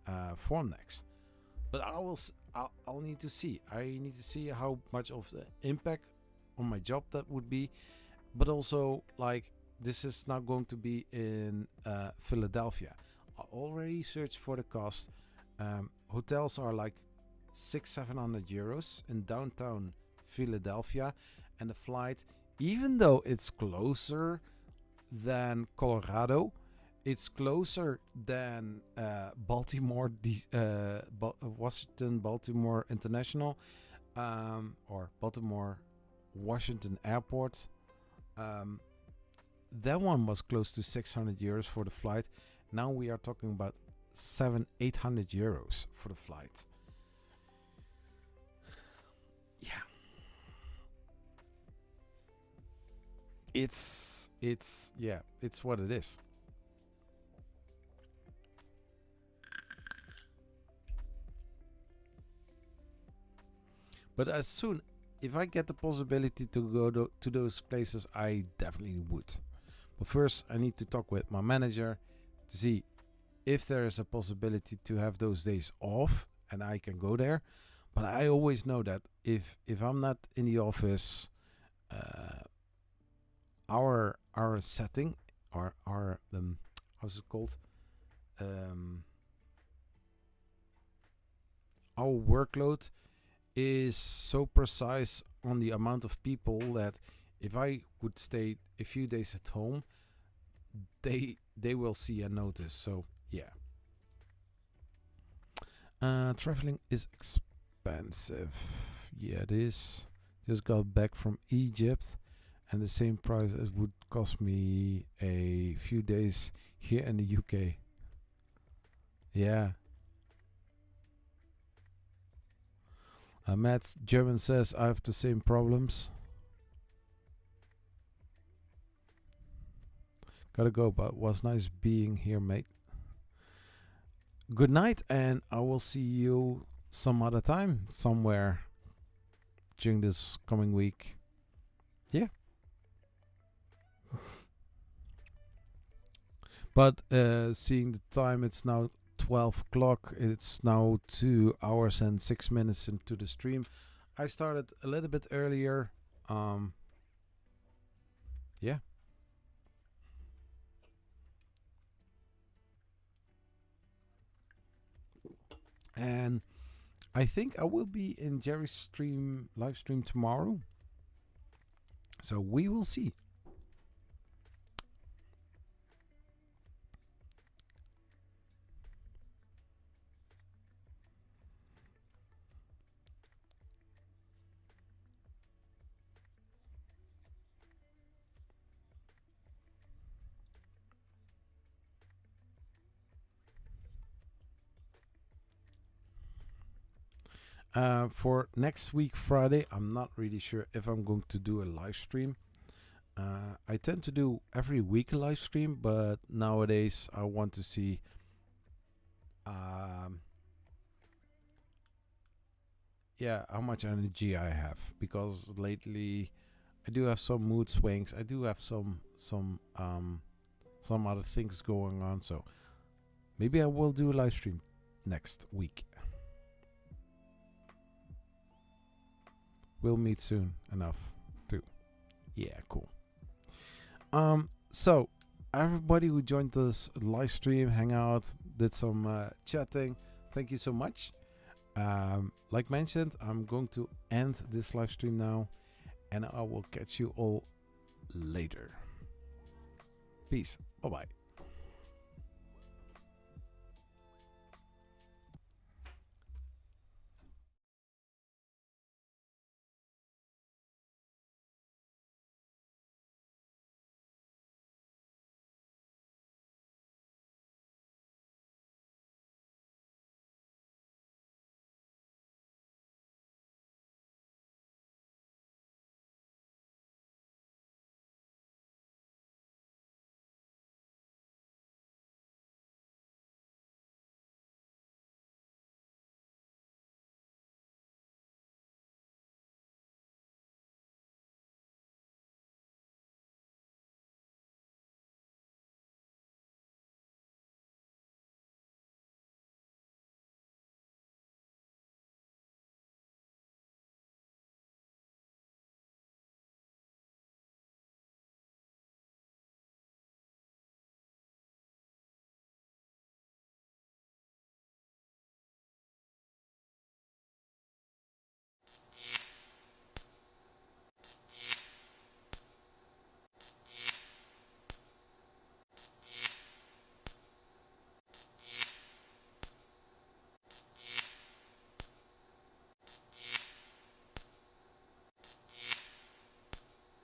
Formnext. But I'll need to see. I need to see how much of the impact on my job that would be. But also, like, this is not going to be in Philadelphia. I already searched for the cost. Hotels are like 600-700 euros in downtown Philadelphia, and the flight, even though it's closer than Colorado, it's closer than Baltimore, Washington, Baltimore International, or Baltimore Washington Airport. That one was close to 600 euros for the flight. Now we are talking about 700-800 euros for the flight. Yeah, it's what it is. But as soon, if I get the possibility to go to those places, I definitely would. But first, I need to talk with my manager to see if there is a possibility to have those days off and I can go there. But I always know that if I'm not in the office, our setting, our how's it called? Our workload is so precise on the amount of people that if I would stay a few days at home, they will see a notice. So yeah, traveling is expensive. Yeah, it is. Just got back from Egypt, and the same price as would cost me a few days here in the UK. Yeah. Matt German says I have the same problems. Gotta go, but was nice being here, mate. Good night, and I will see you some other time, somewhere during this coming week. Yeah. But seeing the time, it's now 12 o'clock. It's now 2 hours and 6 minutes into the stream. I started a little bit earlier. Yeah. And I think I will be in Jerry's live stream tomorrow. So we will see. For next week, Friday, I'm not really sure if I'm going to do a live stream. I tend to do every week a live stream, but nowadays I want to see how much energy I have, because lately I do have some mood swings. I do have some other things going on, so maybe I will do a live stream next week. We'll meet soon enough too. Yeah, cool. So everybody who joined this live stream, Hangout, did some chatting, thank you so much. Like mentioned, I'm going to end this live stream now, and I will catch you all later. Peace. Bye bye.